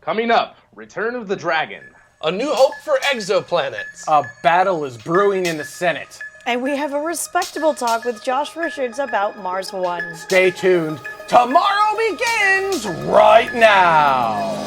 Coming up, Return of the Dragon. A new hope for exoplanets. A battle is brewing in the Senate. And we have a respectable talk with Josh Richards about Mars One. Stay tuned. Tomorrow begins right now.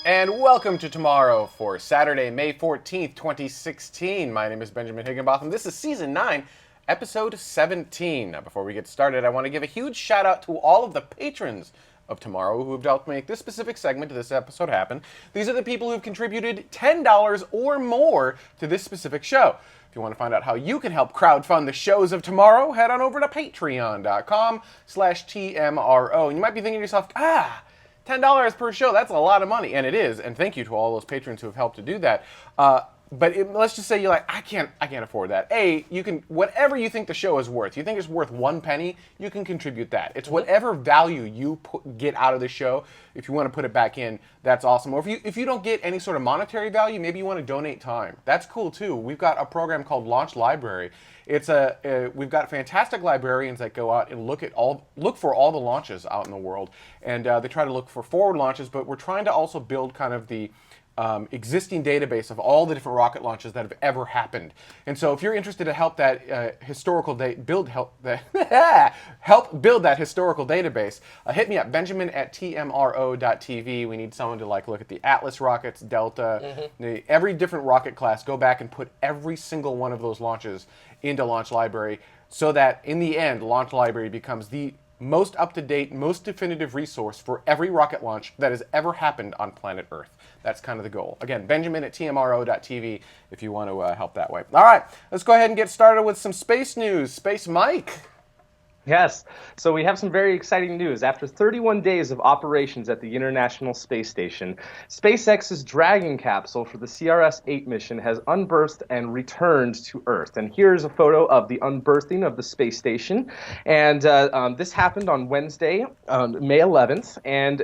And welcome to Tomorrow for Saturday, May 14th, 2016. My name is Benjamin Higginbotham. This is Season 9, Episode 17. Now, before we get started, I want to give a huge shout out to all of the patrons of Tomorrow who have helped make this specific segment of this episode happen. These are the people who've contributed $10 or more to this specific show. If you want to find out how you can help crowdfund the shows of tomorrow, head on over to patreon.com/TMRO. And you might be thinking to yourself, $10 per show, that's a lot of money. And it is. And thank you to all those patrons who have helped to do that. Let's just say you're like, I can't afford that. You can, whatever you think the show is worth. You think it's worth 1 penny, you can contribute that. It's whatever value you get out of the show. If you want to put it back in, that's awesome. Or if you don't get any sort of monetary value, maybe you want to donate time. That's cool too. We've got a program called Launch Library. We've got fantastic librarians that go out and look for all the launches out in the world, and they try to look for forward launches. But we're trying to also build kind of the existing database of all the different rocket launches that have ever happened. And so if you're interested to help that help build that historical database, hit me up, benjamin@tmro.tv. We need someone to look at the Atlas rockets, Delta, every different rocket class, go back and put every single one of those launches into Launch Library, so that in the end, Launch Library becomes the most up-to-date, most definitive resource for every rocket launch that has ever happened on planet Earth. That's kind of the goal. Again, benjamin@tmro.tv if you want to help that way. All right, let's go ahead and get started with some space news. Space Mike. Yes, so we have some very exciting news. After 31 days of operations at the International Space Station, SpaceX's Dragon capsule for the CRS-8 mission has unberthed and returned to Earth. And here's a photo of the unberthing of the space station. And this happened on Wednesday, May 11th. And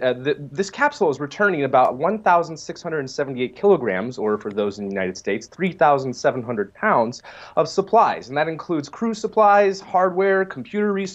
this capsule is returning about 1,678 kilograms, or for those in the United States, 3,700 pounds of supplies. And that includes crew supplies, hardware, computer resources,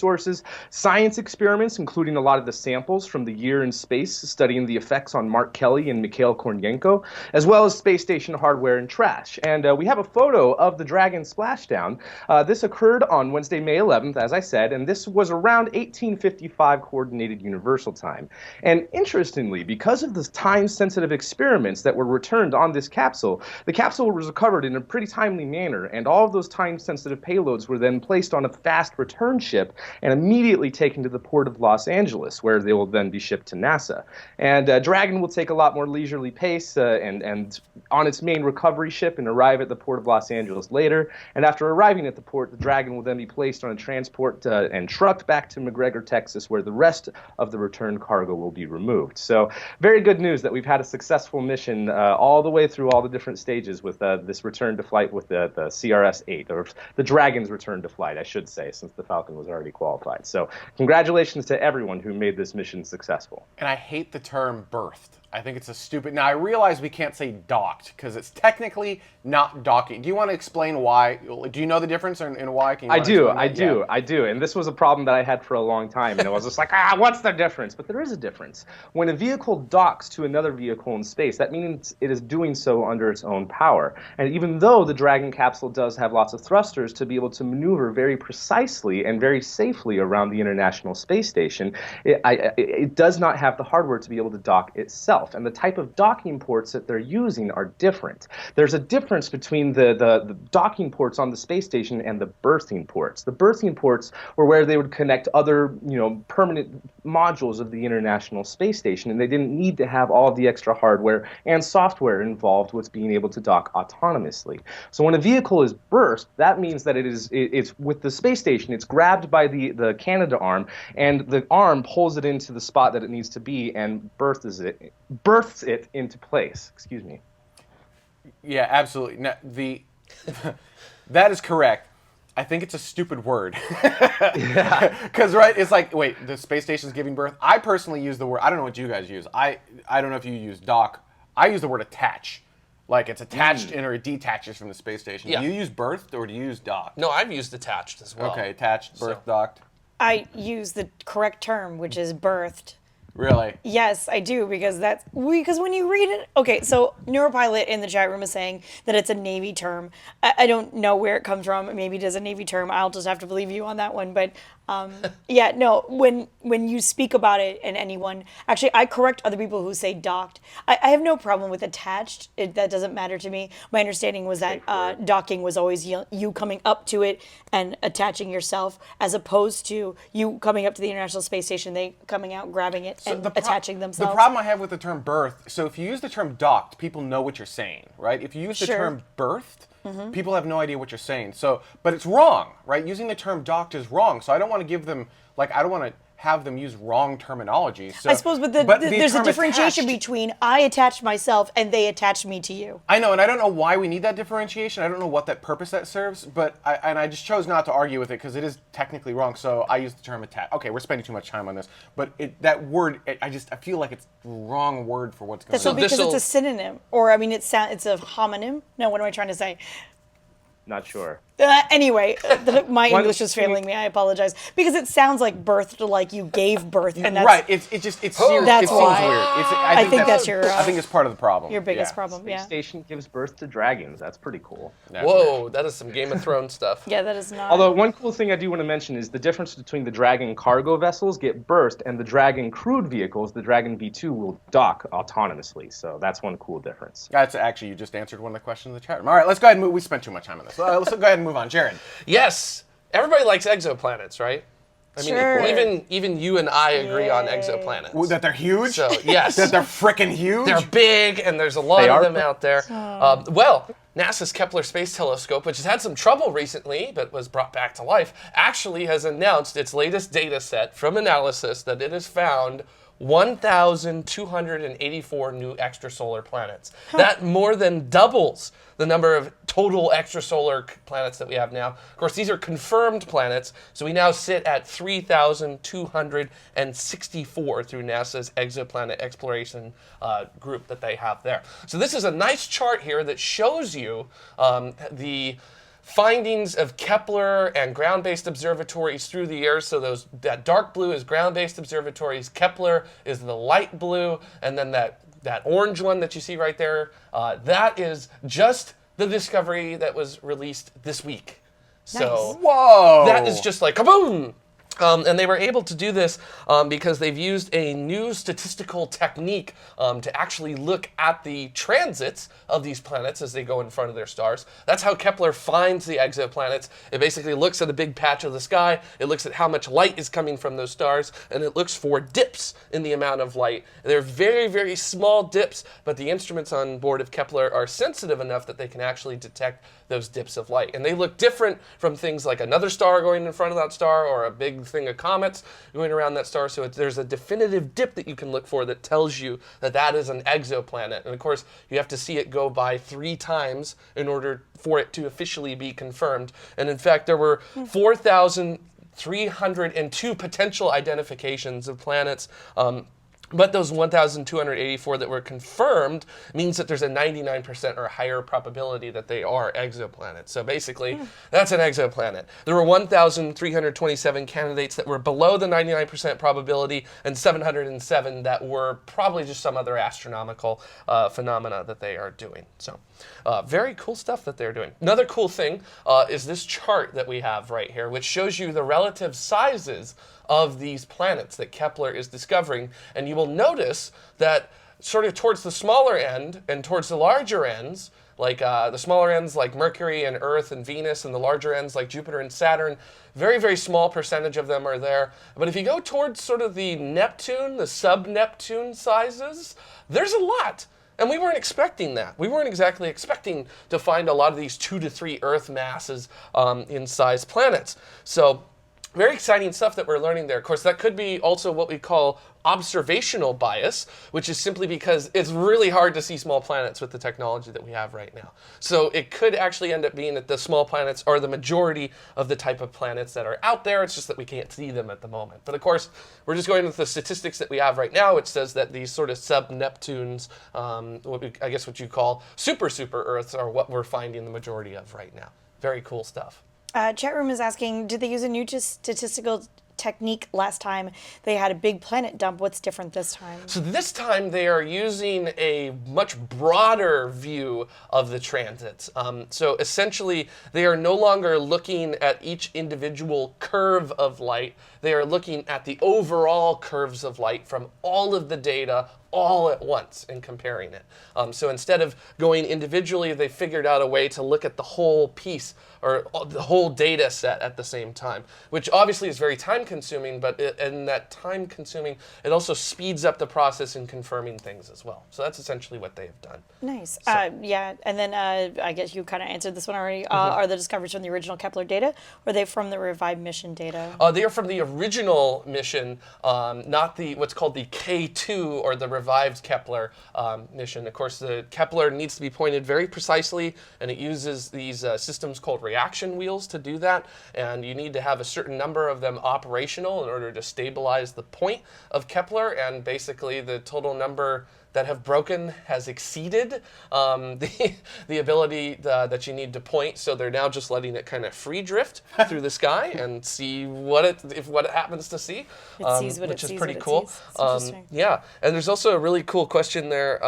science experiments, including a lot of the samples from the year in space studying the effects on Mark Kelly and Mikhail Kornienko, as well as space station hardware and trash. And we have a photo of the Dragon splashdown. This occurred on Wednesday, May 11th, as I said, and this was around 1855 Coordinated Universal Time. And interestingly, because of the time-sensitive experiments that were returned on this capsule, the capsule was recovered in a pretty timely manner, and all of those time-sensitive payloads were then placed on a fast return ship and immediately taken to the port of Los Angeles, where they will then be shipped to NASA. And Dragon will take a lot more leisurely pace and on its main recovery ship and arrive at the port of Los Angeles later. And after arriving at the port, the Dragon will then be placed on a transport and trucked back to McGregor, Texas, where the rest of the return cargo will be removed. So very good news that we've had a successful mission all the way through all the different stages with this return to flight with the CRS-8, or the Dragon's return to flight, I should say, since the Falcon was already qualified. So congratulations to everyone who made this mission successful. And I hate the term birthed. I think it's a stupid... Now, I realize we can't say docked, because it's technically not docking. Do you want to explain why? Do you know the difference in why? I do. And this was a problem that I had for a long time. And I was just like, what's the difference? But there is a difference. When a vehicle docks to another vehicle in space, that means it is doing so under its own power. And even though the Dragon capsule does have lots of thrusters to be able to maneuver very precisely and very safely around the International Space Station, it does not have the hardware to be able to dock itself. And the type of docking ports that they're using are different. There's a difference between the docking ports on the space station and the berthing ports. The berthing ports were where they would connect other, permanent modules of the International Space Station, and they didn't need to have all of the extra hardware and software involved with being able to dock autonomously. So when a vehicle is berthed, that means that it's with the space station, it's grabbed by the Canada arm, and the arm pulls it into the spot that it needs to be and berths it into place. Excuse me. Yeah, absolutely. Now, that is correct. I think it's a stupid word. Because, right, it's like, wait, the space station's giving birth? I personally use the word, I don't know what you guys use. I don't know if you use dock. I use the word attach. Like, it's attached in or it detaches from the space station. Yeah. Do you use birthed or do you use docked? No, I've used attached as well. Okay, attached, birthed, docked. I use the correct term, which is birthed. Really? Yes, I do, because when you read it. Okay, so Neuropilot in the chat room is saying that it's a Navy term. I don't know where it comes from. Maybe it is a Navy term. I'll just have to believe you on that one. But yeah, no. When you speak about it, and anyone actually, I correct other people who say docked. I have no problem with attached. That doesn't matter to me. My understanding was that docking was always you coming up to it and attaching yourself, as opposed to you coming up to the International Space Station, they coming out, grabbing it, and attaching themselves. The problem I have with the term birth, so if you use the term docked, people know what you're saying, right? If you use the term birthed, people have no idea what you're saying. So, but it's wrong, right? Using the term docked is wrong. So I don't want to give them, I don't want to have them use wrong terminology. So, I suppose, but there's a differentiation between I attached myself and they attached me to you. I know, and I don't know why we need that differentiation. I don't know what that purpose that serves, but I just chose not to argue with it because it is technically wrong. So I use the term attach. Okay, we're spending too much time on this, but that word, I feel like it's the wrong word for what's going on. Because it's a synonym, or I mean, it's a homonym. No, what am I trying to say? Not sure. Anyway, my English is failing me. I apologize, because it sounds like birthed, like you gave birth, and that's right. It's serious. That's it why. seems weird. I think that's your. I think it's part of the problem. Your biggest problem. Space Yeah. station gives birth to dragons. That's pretty cool. Whoa, that is some Game of Thrones stuff. Yeah, that is not. Although one cool thing I do want to mention is the difference between the Dragon cargo vessels get burst and the Dragon crewed vehicles, the Dragon V2, will dock autonomously. So that's one cool difference. That's actually, you just answered one of the questions in the chat room. All right, let's go ahead and move. We spent too much time on this. Let's go ahead and move on. Jared. Yes, everybody likes exoplanets, right? I mean, Sure. even you and I agree on exoplanets. Well, that they're huge? So, yes. That they're freaking huge? They're big, and there's a lot of them out there. Well, NASA's Kepler Space Telescope, which has had some trouble recently, but was brought back to life, actually has announced its latest data set from analysis that it has found 1,284 new extrasolar planets. That more than doubles the number of total extrasolar planets that we have now. Of course, these are confirmed planets, so we now sit at 3,264 through NASA's exoplanet exploration group that they have there. So this is a nice chart here that shows you the findings of Kepler and ground-based observatories through the years. So that dark blue is ground-based observatories. Kepler is the light blue, and then that orange one that you see right there, that is just the discovery that was released this week. Nice. So Whoa! that is just like kaboom! And they were able to do this because they've used a new statistical technique to actually look at the transits of these planets as they go in front of their stars. That's how Kepler finds the exoplanets. It basically looks at a big patch of the sky, it looks at how much light is coming from those stars, and it looks for dips in the amount of light. They're very, very small dips, but the instruments on board of Kepler are sensitive enough that they can actually detect those dips of light. And they look different from things like another star going in front of that star or a big thing of comets going around that star. So there's a definitive dip that you can look for that tells you that that is an exoplanet. And of course, you have to see it go by 3 times in order for it to officially be confirmed. And in fact, there were 4,302 potential identifications of planets. But those 1,284 that were confirmed means that there's a 99% or higher probability that they are exoplanets. So basically, that's an exoplanet. There were 1,327 candidates that were below the 99% probability, and 707 that were probably just some other astronomical phenomena that they are doing. So very cool stuff that they're doing. Another cool thing is this chart that we have right here, which shows you the relative sizes of these planets that Kepler is discovering. And you will notice that sort of towards the smaller end and towards the larger ends, like the smaller ends like Mercury and Earth and Venus, and the larger ends like Jupiter and Saturn, very, very small percentage of them are there. But if you go towards sort of the Neptune, the sub-Neptune sizes, there's a lot. And we weren't expecting that. We weren't exactly expecting to find a lot of these 2 to 3 Earth masses in size planets. So very exciting stuff that we're learning there. Of course, that could be also what we call observational bias, which is simply because it's really hard to see small planets with the technology that we have right now. So it could actually end up being that the small planets are the majority of the type of planets that are out there. It's just that we can't see them at the moment. But of course, we're just going with the statistics that we have right now, which says that these sort of sub-Neptunes, I guess what you call super Earths, are what we're finding the majority of right now. Very cool stuff. Chat room is asking, did they use a new statistical technique last time they had a big planet dump? What's different this time? So this time they are using a much broader view of the transits. So essentially they are no longer looking at each individual curve of light. They are looking at the overall curves of light from all of the data all at once and comparing it. So instead of going individually, they figured out a way to look at the whole piece or the whole data set at the same time, which obviously is very time consuming, but in that time consuming, it also speeds up the process in confirming things as well. So that's essentially what they have done. Nice. Yeah, and then I guess you kind of answered this one already. Are the discoveries from the original Kepler data, or are they from the revived mission data? They are from the original mission, not the what's called the K2 or the revived Kepler mission. Of course, the Kepler needs to be pointed very precisely, and it uses these systems called reaction wheels to do that. And you need to have a certain number of them operational in order to stabilize the point of Kepler. And basically, the total number that have broken has exceeded the ability that you need to point. So they're now just letting it kind of free drift through the sky and see what it happens to see, It sees what which it is sees pretty what it cool. sees. It's interesting. Yeah, and there's also a really cool question there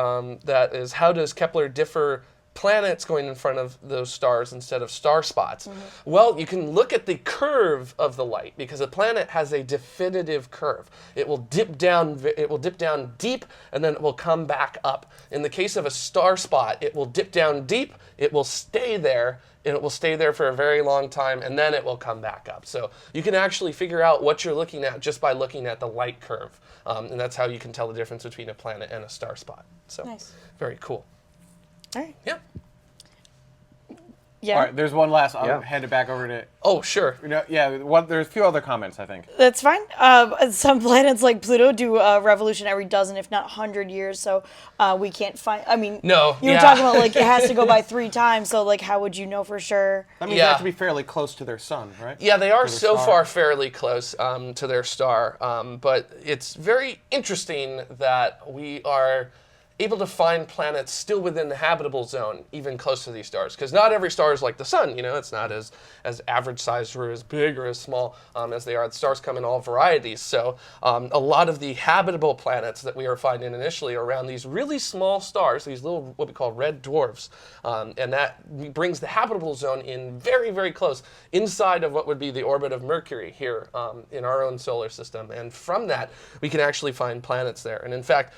that is, how does Kepler differ planets going in front of those stars instead of star spots? Well, you can look at the curve of the light, because a planet has a definitive curve. It will dip down deep, and then it will come back up. In the case of a star spot, it will dip down deep, it will stay there, and it will stay there for a very long time, and then it will come back up. So you can actually figure out what you're looking at just by looking at the light curve. And that's how you can tell the difference between a planet and a star spot. So Nice. very cool. All right. Yeah. Yeah. All right, there's one last. I'll Yeah. hand it back over to. Oh, sure. There's a few other comments, I think. That's fine. Some planets like Pluto do a revolution every dozen, if not 100 years. So we can't find. I mean, No, you were yeah. talking about like it has to go by 3 times. So like, how would you know for sure? That means Yeah. they have to be fairly close to their sun, right? Yeah, they are To their so star. far fairly close to their star, but it's very interesting that we are able to find planets still within the habitable zone, even close to these stars. Because not every star is like the sun, you know, it's not as average sized or as big or as small as they are. The stars come in all varieties. So a lot of the habitable planets that we are finding initially are around these really small stars, these little, what we call red dwarfs. And that brings the habitable zone in very, very close, inside of what would be the orbit of Mercury here in our own solar system. And from that, we can actually find planets there. And in fact,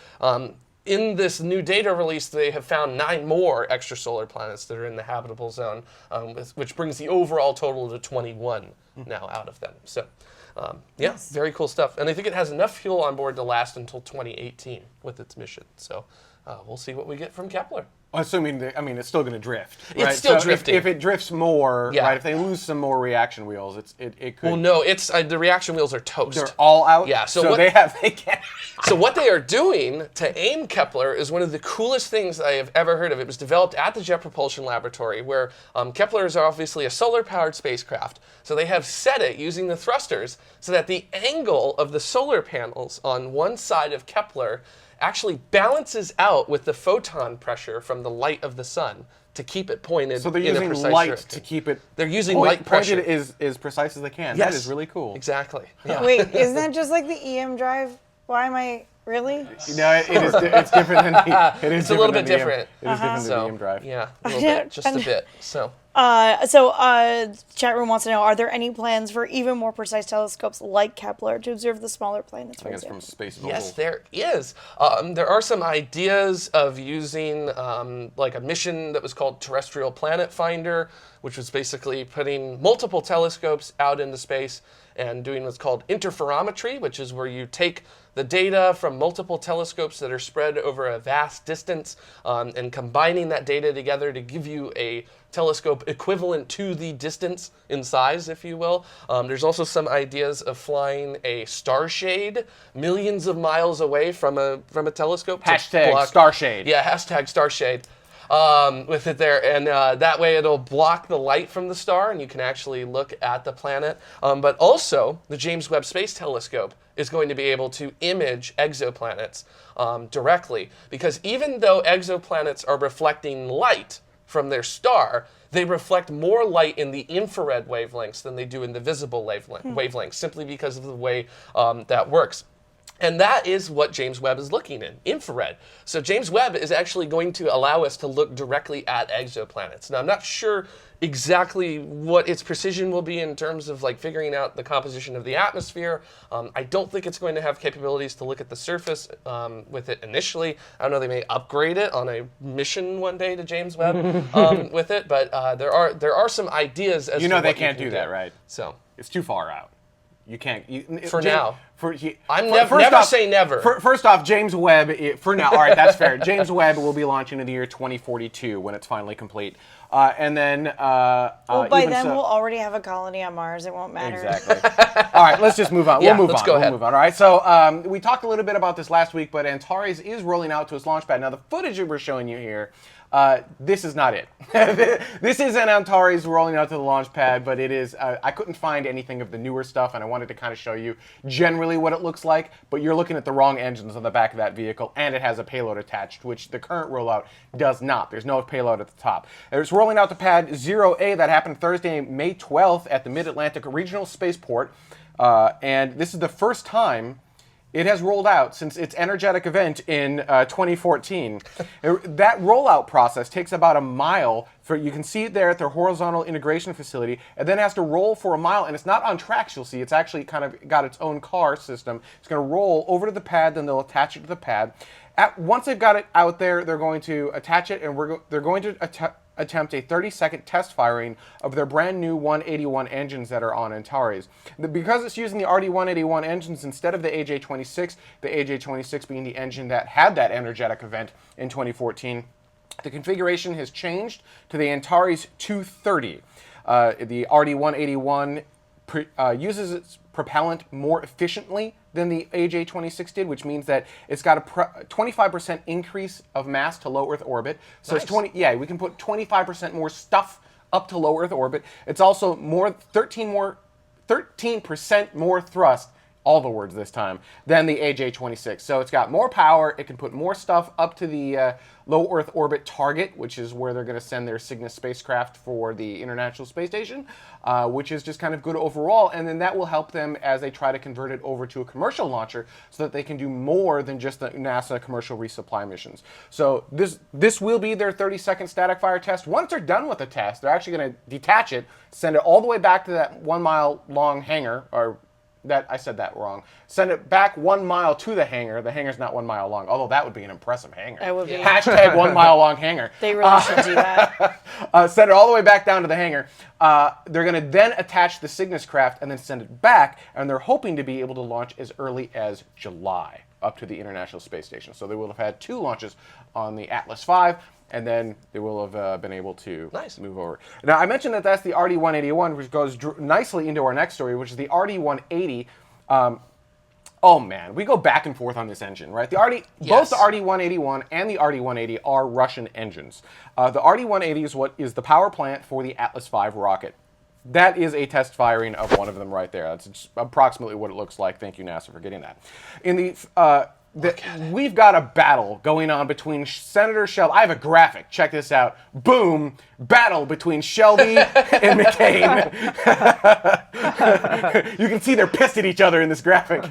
in this new data release, they have found 9 more extrasolar planets that are in the habitable zone, which brings the overall total to 21 now out of them. So, yeah, Nice. very cool stuff. And I think it has enough fuel on board to last until 2018 with its mission. So we'll see what we get from Kepler. Assuming, it's still going to drift. It's right? still So drifting. If it drifts more, Yeah. right? If they lose some more reaction wheels, it could. Well, no, it's the reaction wheels are toast. They're all out. Yeah, so So what- they can't. So what they are doing to aim Kepler is one of the coolest things I have ever heard of. It was developed at the Jet Propulsion Laboratory, where Kepler is obviously a solar-powered spacecraft. So they have set it using the thrusters so that the angle of the solar panels on one side of Kepler actually balances out with the photon pressure from the light of the sun to keep it pointed So they're in a using precise light direction. to keep it. They're using light pressure. Pointed as precise as they can. Yes. That is really cool. Exactly. Yeah. Wait, isn't that just like the EM drive? Why am I really? No, it's different than the. It is It's a little bit different than the EM different. It is different than the So, EM drive. yeah, a little bit, just a bit. So. Chat room wants to know: are there any plans for even more precise telescopes like Kepler to observe the smaller planets? I For think it's from example? Space Vogel. Yes, there is. There are some ideas of using like a mission that was called Terrestrial Planet Finder, which was basically putting multiple telescopes out into space and doing what's called interferometry, which is where you take the data from multiple telescopes that are spread over a vast distance and combining that data together to give you a telescope equivalent to the distance in size, if you will. There's also some ideas of flying a star shade millions of miles away from a telescope. Hashtag Starshade. Yeah, hashtag Starshade. With it there, and that way it'll block the light from the star, and you can actually look at the planet. But also, the James Webb Space Telescope is going to be able to image exoplanets directly, because even though exoplanets are reflecting light from their star, they reflect more light in the infrared wavelengths than they do in the visible wavelengths, simply because of the way that works. And that is what James Webb is looking in, infrared. So James Webb is actually going to allow us to look directly at exoplanets. Now, I'm not sure exactly what its precision will be in terms of like figuring out the composition of the atmosphere. I don't think it's going to have capabilities to look at the surface with it initially. I don't know, they may upgrade it on a mission one day to James Webb with it, but there are some ideas as to You know what they you can't can do that, right? So It's too far out. You can't. For now. I'm never say never. First off, James Webb, for now, all right, that's fair. James Webb will be launching in the year 2042 when it's finally complete. And then... well, by then we'll already have a colony on Mars. It won't matter. Exactly. All right, let's just move on. Yeah, we'll move let's on. go We'll ahead. move on. All right, so we talked a little bit about this last week, but Antares is rolling out to its launch pad. Now, the footage that we're showing you here, this is not it. This is an Antares rolling out to the launch pad, but it is, I couldn't find anything of the newer stuff, and I wanted to kind of show you generally what it looks like, but you're looking at the wrong engines on the back of that vehicle, and it has a payload attached, which the current rollout does not. There's no payload at the top. It's rolling out to pad 0A. That happened Thursday, May 12th at the Mid-Atlantic Regional Spaceport, and this is the first time it has rolled out since its energetic event in 2014. That rollout process takes about a mile. You can see it there at their horizontal integration facility, and then it has to roll for a mile, and it's not on tracks, you'll see. It's actually kind of got its own car system. It's going to roll over to the pad, then they'll attach it to the pad. Once they've got it out there, they're going to attach it, and they're going to attempt a 30-second test firing of their brand new 181 engines that are on Antares. Because it's using the RD-181 engines instead of the AJ-26, the AJ-26 being the engine that had that energetic event in 2014, the configuration has changed to the Antares 230. The RD-181 uses its propellant more efficiently than the AJ-26 did, which means that it's got a 25% increase of mass to low Earth orbit. So nice. we can put 25% more stuff up to low Earth orbit. It's also 13% more thrust, all the words this time, than the AJ-26. So it's got more power. It can put more stuff up to the low Earth orbit target, which is where they're going to send their Cygnus spacecraft for the International Space Station, which is just kind of good overall. And then that will help them as they try to convert it over to a commercial launcher so that they can do more than just the NASA commercial resupply missions. So this will be their 30-second static fire test. Once they're done with the test, they're actually going to detach it, send it all the way back to that 1 mile long hangar, I said that wrong. Send it back 1 mile to the hangar. The hangar's not 1 mile long, although that would be an impressive hangar. That would be. Hashtag 1 mile long hangar. They really should do that. Send it all the way back down to the hangar. They're going to then attach the Cygnus craft and then send it back, and they're hoping to be able to launch as early as July up to the International Space Station. So they will have had 2 launches on the Atlas V, and then they will have been able to move over. Now, I mentioned that that's the RD-181, which goes nicely into our next story, which is the RD-180. Oh man, we go back and forth on this engine, right? Both the RD-181 and the RD-180 are Russian engines. The RD-180 is what is the power plant for the Atlas V rocket. That is a test firing of one of them right there. That's approximately what it looks like. Thank you, NASA, for getting that. In the we've got a battle going on between Senator Shelby. I have a graphic. Check this out. Boom. Battle between Shelby and McCain. You can see they're pissed at each other in this graphic.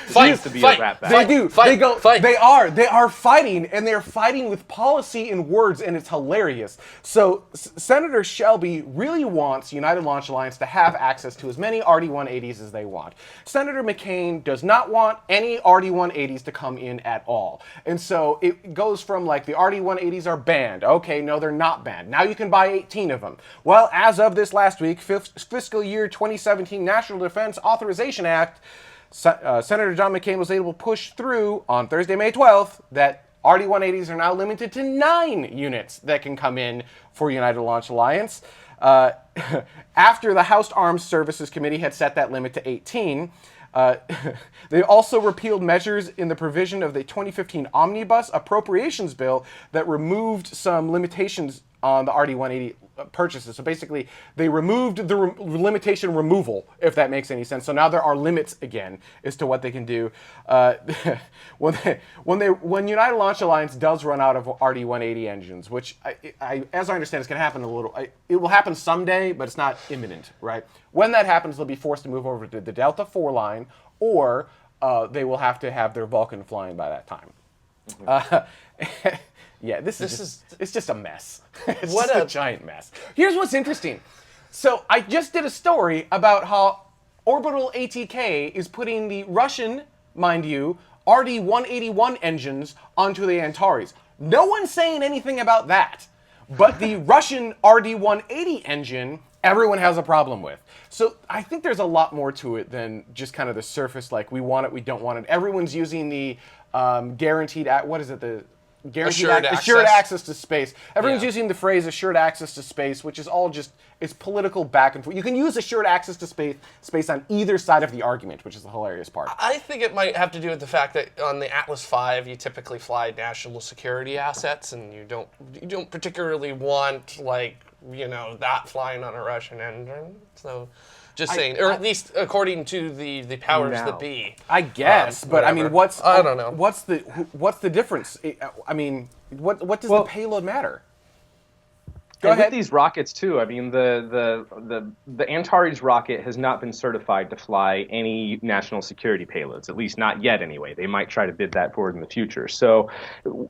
Fight to be a rap battle. They do. Fight. They are fighting, and they're fighting with policy and words, and it's hilarious. So Senator Shelby really wants United Launch Alliance to have access to as many RD-180s as they want. Senator McCain does not want any RD-180s to come in at all. And so it goes from like the RD-180s are banned. Okay, no, they're not banned. Now you can buy 18 of them. Well, as of this last week, fiscal year 2017 National Defense Authorization Act, Senator John McCain was able to push through on Thursday, May 12th, that RD-180s are now limited to 9 units that can come in for United Launch Alliance. After the House Armed Services Committee had set that limit to 18, they also repealed measures in the provision of the 2015 Omnibus Appropriations Bill that removed some limitations on the RD-180 purchases. So basically, they removed the limitation removal, if that makes any sense. So now there are limits again as to what they can do. When United Launch Alliance does run out of RD-180 engines, which, as I understand, is going to happen it will happen someday, but it's not imminent, right? When that happens, they'll be forced to move over to the Delta IV line, or they will have to have their Vulcan flying by that time. Yeah, it's just a mess. It's just a giant mess. Here's what's interesting. So I just did a story about how Orbital ATK is putting the Russian, mind you, RD-181 engines onto the Antares. No one's saying anything about that. But the Russian RD-180 engine, everyone has a problem with. So I think there's a lot more to it than just kind of the surface, like we want it, we don't want it. Everyone's using the guaranteed, assured access to space. Everyone's using the phrase assured access to space, which is all just, it's political back and forth. You can use assured access to space on either side of the argument, which is the hilarious part. I think it might have to do with the fact that on the Atlas V, you typically fly national security assets, and you don't particularly want, like, that flying on a Russian engine. So, just saying, or at least according to the powers that be. I guess, but I mean, I don't know. What's the difference? I mean, what does the payload matter? Go ahead. With these rockets too, I mean, the Antares rocket has not been certified to fly any national security payloads, at least not yet anyway. They might try to bid that forward in the future. So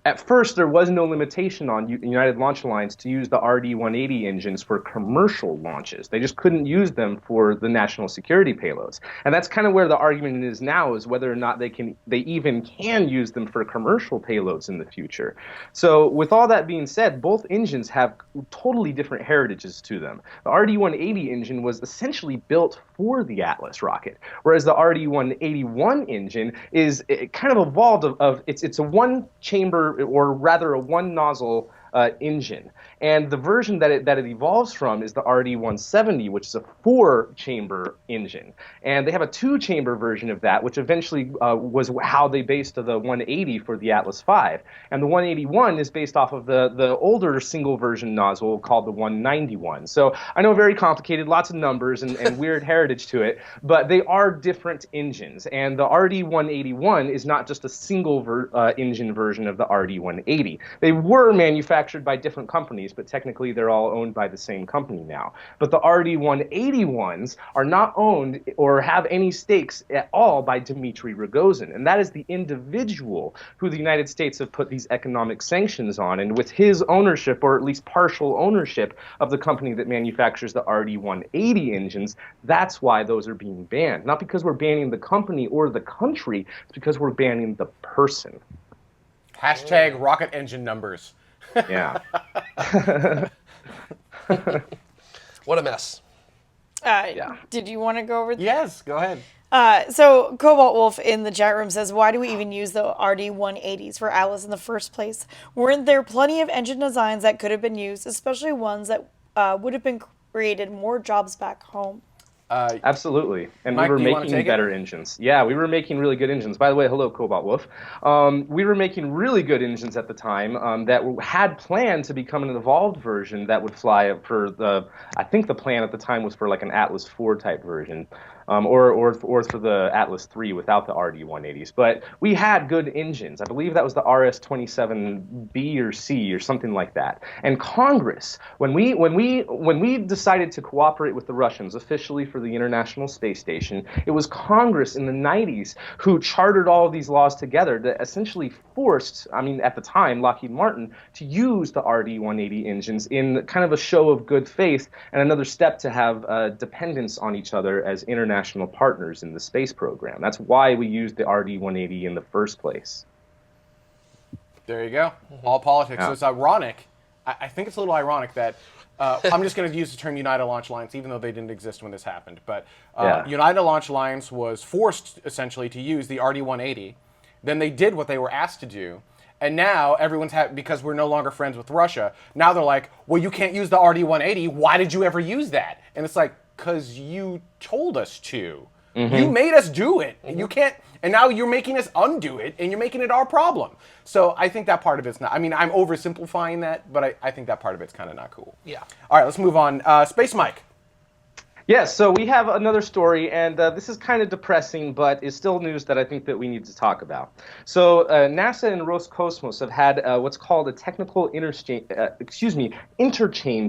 at first, there was no limitation on United Launch Alliance to use the RD-180 engines for commercial launches. They just couldn't use them for the national security payloads. And that's kind of where the argument is now, is whether or not they even can use them for commercial payloads in the future. So with all that being said, both engines have totally different heritages to them. The RD-180 engine was essentially built for the Atlas rocket, whereas the RD-181 engine is kind of evolved it's a one-chamber, or rather a one-nozzle engine. And the version that it evolves from is the RD-170, which is a 4-chamber engine. And they have a 2-chamber version of that, which eventually was how they based the 180 for the Atlas V. And the 181 is based off of the older single version nozzle called the 191. So I know, very complicated, lots of numbers and weird heritage to it, but they are different engines. And the RD-181 is not just a single engine version of the RD-180. They were manufactured by different companies, but technically they're all owned by the same company now. But the RD-181s are not owned or have any stakes at all by Dmitry Rogozin, and that is the individual who the United States have put these economic sanctions on, and with his ownership, or at least partial ownership, of the company that manufactures the RD-180 engines, that's why those are being banned. Not because we're banning the company or the country, it's because we're banning the person. Hashtag rocket engine numbers. Yeah. What a mess. Yeah. Did you want to go over? Yes, go ahead. So Cobalt Wolf in the chat room says, why do we even use the RD-180s for Atlas in the first place? Weren't there plenty of engine designs that could have been used, especially ones that would have been created more jobs back home? Absolutely. And Mike, we were making better engines. Yeah, we were making really good engines. By the way, hello, Cobalt Wolf. We were making really good engines at the time that had planned to become an evolved version that would fly for I think the plan at the time was for like an Atlas 4 type version. Or for the Atlas III without the RD-180s. But we had good engines. I believe that was the RS-27B or C or something like that. And Congress, when we decided to cooperate with the Russians officially for the International Space Station, it was Congress in the 90s who chartered all of these laws together that essentially forced, at the time, Lockheed Martin, to use the RD-180 engines in kind of a show of good faith and another step to have dependence on each other as international partners in the space program. That's why we used the RD-180 in the first place. There you go. All politics. Yeah. So it's ironic. I think it's a little ironic that I'm just going to use the term United Launch Alliance, even though they didn't exist when this happened. But Yeah. United Launch Alliance was forced, essentially, to use the RD-180. Then they did what they were asked to do. And now everyone's because we're no longer friends with Russia, now they're like, well, you can't use the RD-180. Why did you ever use that? And it's like, because you told us to. You made us do it. And you can't, and now you're making us undo it, and you're making it our problem. So I think that part of it's not, I mean, I'm oversimplifying that, but I think that part of it's kind of not cool. Yeah. All right, let's move on. Space Mike. Yes, so we have another story, and this is kind of depressing, but is still news that I think that we need to talk about. So NASA and Roscosmos have had what's called a technical interchange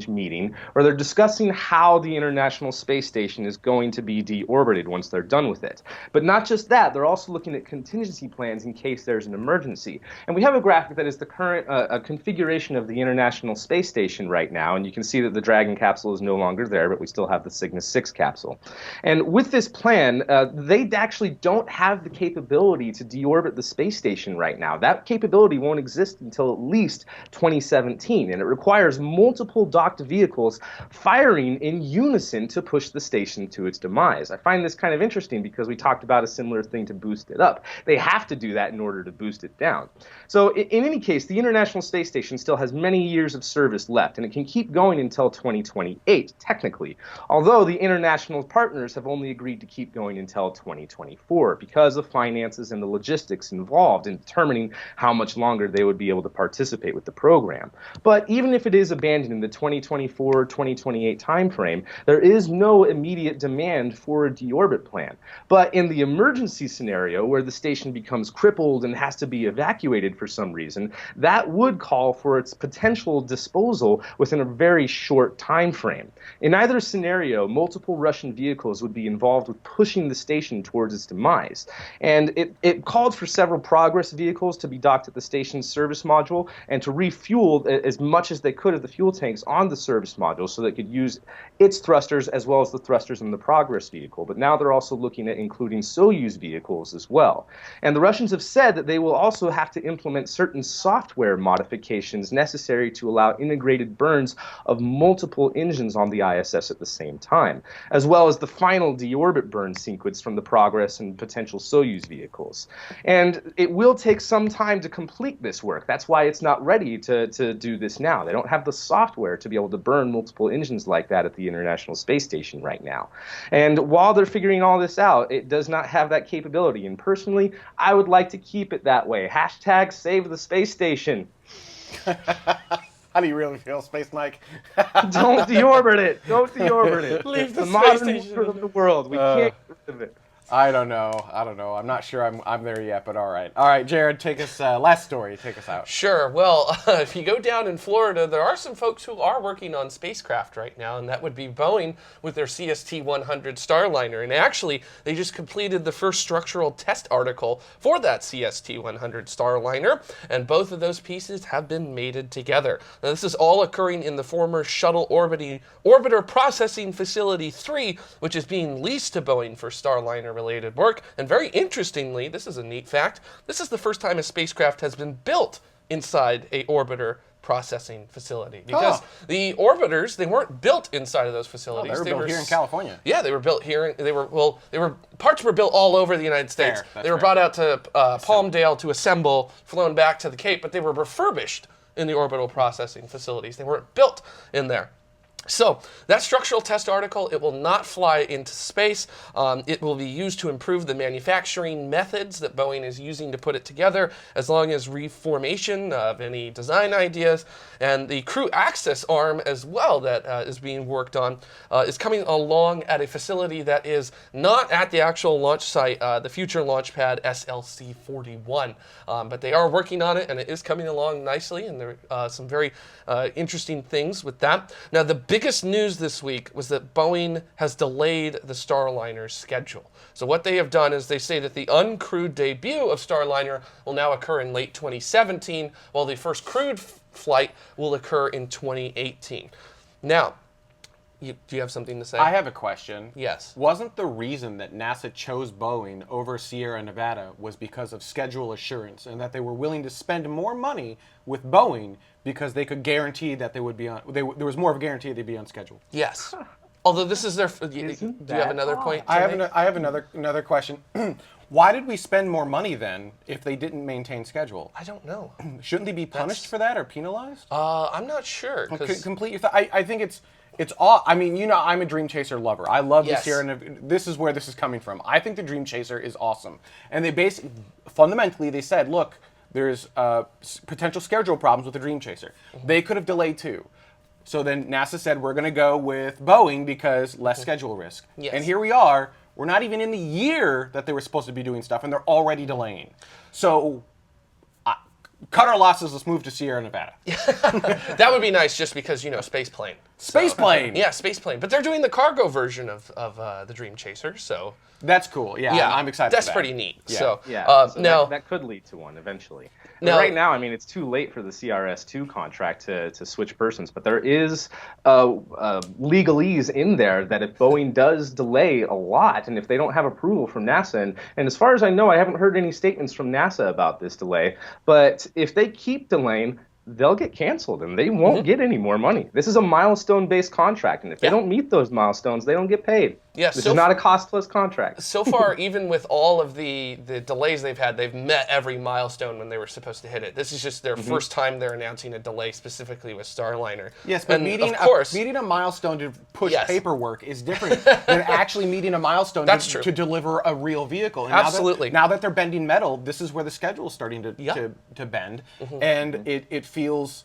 meeting, where they're discussing how the International Space Station is going to be deorbited once they're done with it. But not just that, they're also looking at contingency plans in case there's an emergency. And we have a graphic that is the current configuration of the International Space Station right now, and you can see that the Dragon capsule is no longer there, but we still have the Cygnus 6 capsule. And with this plan, they actually don't have the capability to deorbit the space station right now. That capability won't exist until at least 2017, and it requires multiple docked vehicles firing in unison to push the station to its demise. I find this kind of interesting because we talked about a similar thing to boost it up. They have to do that in order to boost it down. So in any case, the International Space Station still has many years of service left, and it can keep going until 2028, technically. Although the international partners have only agreed to keep going until 2024 because of finances and the logistics involved in determining how much longer they would be able to participate with the program. But even if it is abandoned in the 2024-2028 timeframe, there is no immediate demand for a deorbit plan. But in the emergency scenario where the station becomes crippled and has to be evacuated for some reason, that would call for its potential disposal within a very short time frame. In either scenario, multiple Russian vehicles would be involved with pushing the station towards its demise. And it called for several Progress vehicles to be docked at the station's service module and to refuel as much as they could of the fuel tanks on the service module so they could use its thrusters as well as the thrusters in the Progress vehicle. But now they're also looking at including Soyuz vehicles as well. And the Russians have said that they will also have to implement certain software modifications necessary to allow integrated burns of multiple engines on the ISS at the same time, as well as the final deorbit burn sequence from the Progress and potential Soyuz vehicles. And it will take some time to complete this work. That's why it's not ready to do this now. They don't have the software to be able to burn multiple engines like that at the International Space Station right now. And while they're figuring all this out, it does not have that capability. And personally, I would like to keep it that way. Hashtag save the space station. How do you really feel, Space Mike? Don't deorbit it. Don't deorbit it. Leave the the space modern station. wonder of the world. We can't get rid of it. I don't know. I'm not sure I'm there yet, but all right. All right, Jared, take us, last story, take us out. Sure. Well, if you go down in Florida, there are some folks who are working on spacecraft right now, and that would be Boeing with their CST-100 Starliner. And actually, they just completed the first structural test article for that CST-100 Starliner, and both of those pieces have been mated together. Now, this is all occurring in the former Shuttle Orbiter Processing Facility 3, which is being leased to Boeing for Starliner related work. And very interestingly, this is a neat fact, this is the first time a spacecraft has been built inside a orbiter processing facility, because the orbiters, they weren't built inside of those facilities. They were built here in California. Yeah, they were built here. Parts were built all over the United States. They were brought out to Palmdale to assemble, flown back to the Cape, but they were refurbished in the orbital processing facilities. They weren't built in there. So that structural test article, it will not fly into space. It will be used to improve the manufacturing methods that Boeing is using to put it together, as long as reformation of any design ideas. And the crew access arm as well that is being worked on is coming along at a facility that is not at the actual launch site, the future launch pad SLC-41. But they are working on it, and it is coming along nicely, and there are some very interesting things with that. Now, the biggest news this week was that Boeing has delayed the Starliner's schedule. So what they have done is they say that the uncrewed debut of Starliner will now occur in late 2017, while the first crewed flight will occur in 2018. Now, Do you have something to say? I have a question. Yes. Wasn't the reason that NASA chose Boeing over Sierra Nevada was because of schedule assurance, and that they were willing to spend more money with Boeing because they could guarantee that they would be on? There was more of a guarantee they'd be on schedule. Yes. Although this is their. Do you have another point? I have another question. Why did we spend more money then if they didn't maintain schedule? I don't know. Shouldn't they be punished for that or penalized? I'm not sure. Complete your thought. I think it's all. I mean, I'm a Dream Chaser lover. I love Yes. this here, and this is where this is coming from. I think the Dream Chaser is awesome, and they fundamentally they said, look, there's potential schedule problems with the Dream Chaser. They could have delayed too. So then NASA said, we're going to go with Boeing because less schedule risk. Yes. And here we are. We're not even in the year that they were supposed to be doing stuff, and they're already delaying. So cut our losses. Let's move to Sierra Nevada. That would be nice, just because space plane. Space plane. Yeah, space plane. But they're doing the cargo version of the Dream Chaser, so That's cool. Yeah, I'm excited. That's for that. pretty neat. Yeah. So So now that could lead to one eventually. Now- Right now, I mean, it's too late for the CRS-2 contract to switch persons, but there is legalese in there that if Boeing does delay a lot, and if they don't have approval from NASA, and as far as I know, I haven't heard any statements from NASA about this delay, but if they keep delaying, they'll get canceled and they won't get any more money. This is a milestone-based contract, and if they don't meet those milestones, they don't get paid. Yeah, This is not a cost-plus contract. so far, even with all of the delays they've had, they've met every milestone when they were supposed to hit it. This is just their first time they're announcing a delay specifically with Starliner. Yes, but And meeting a milestone to push Yes. paperwork is different than actually meeting a milestone That's to, true. to deliver a real vehicle. And Absolutely. Now that they're bending metal, this is where the schedule is starting to bend, and it feels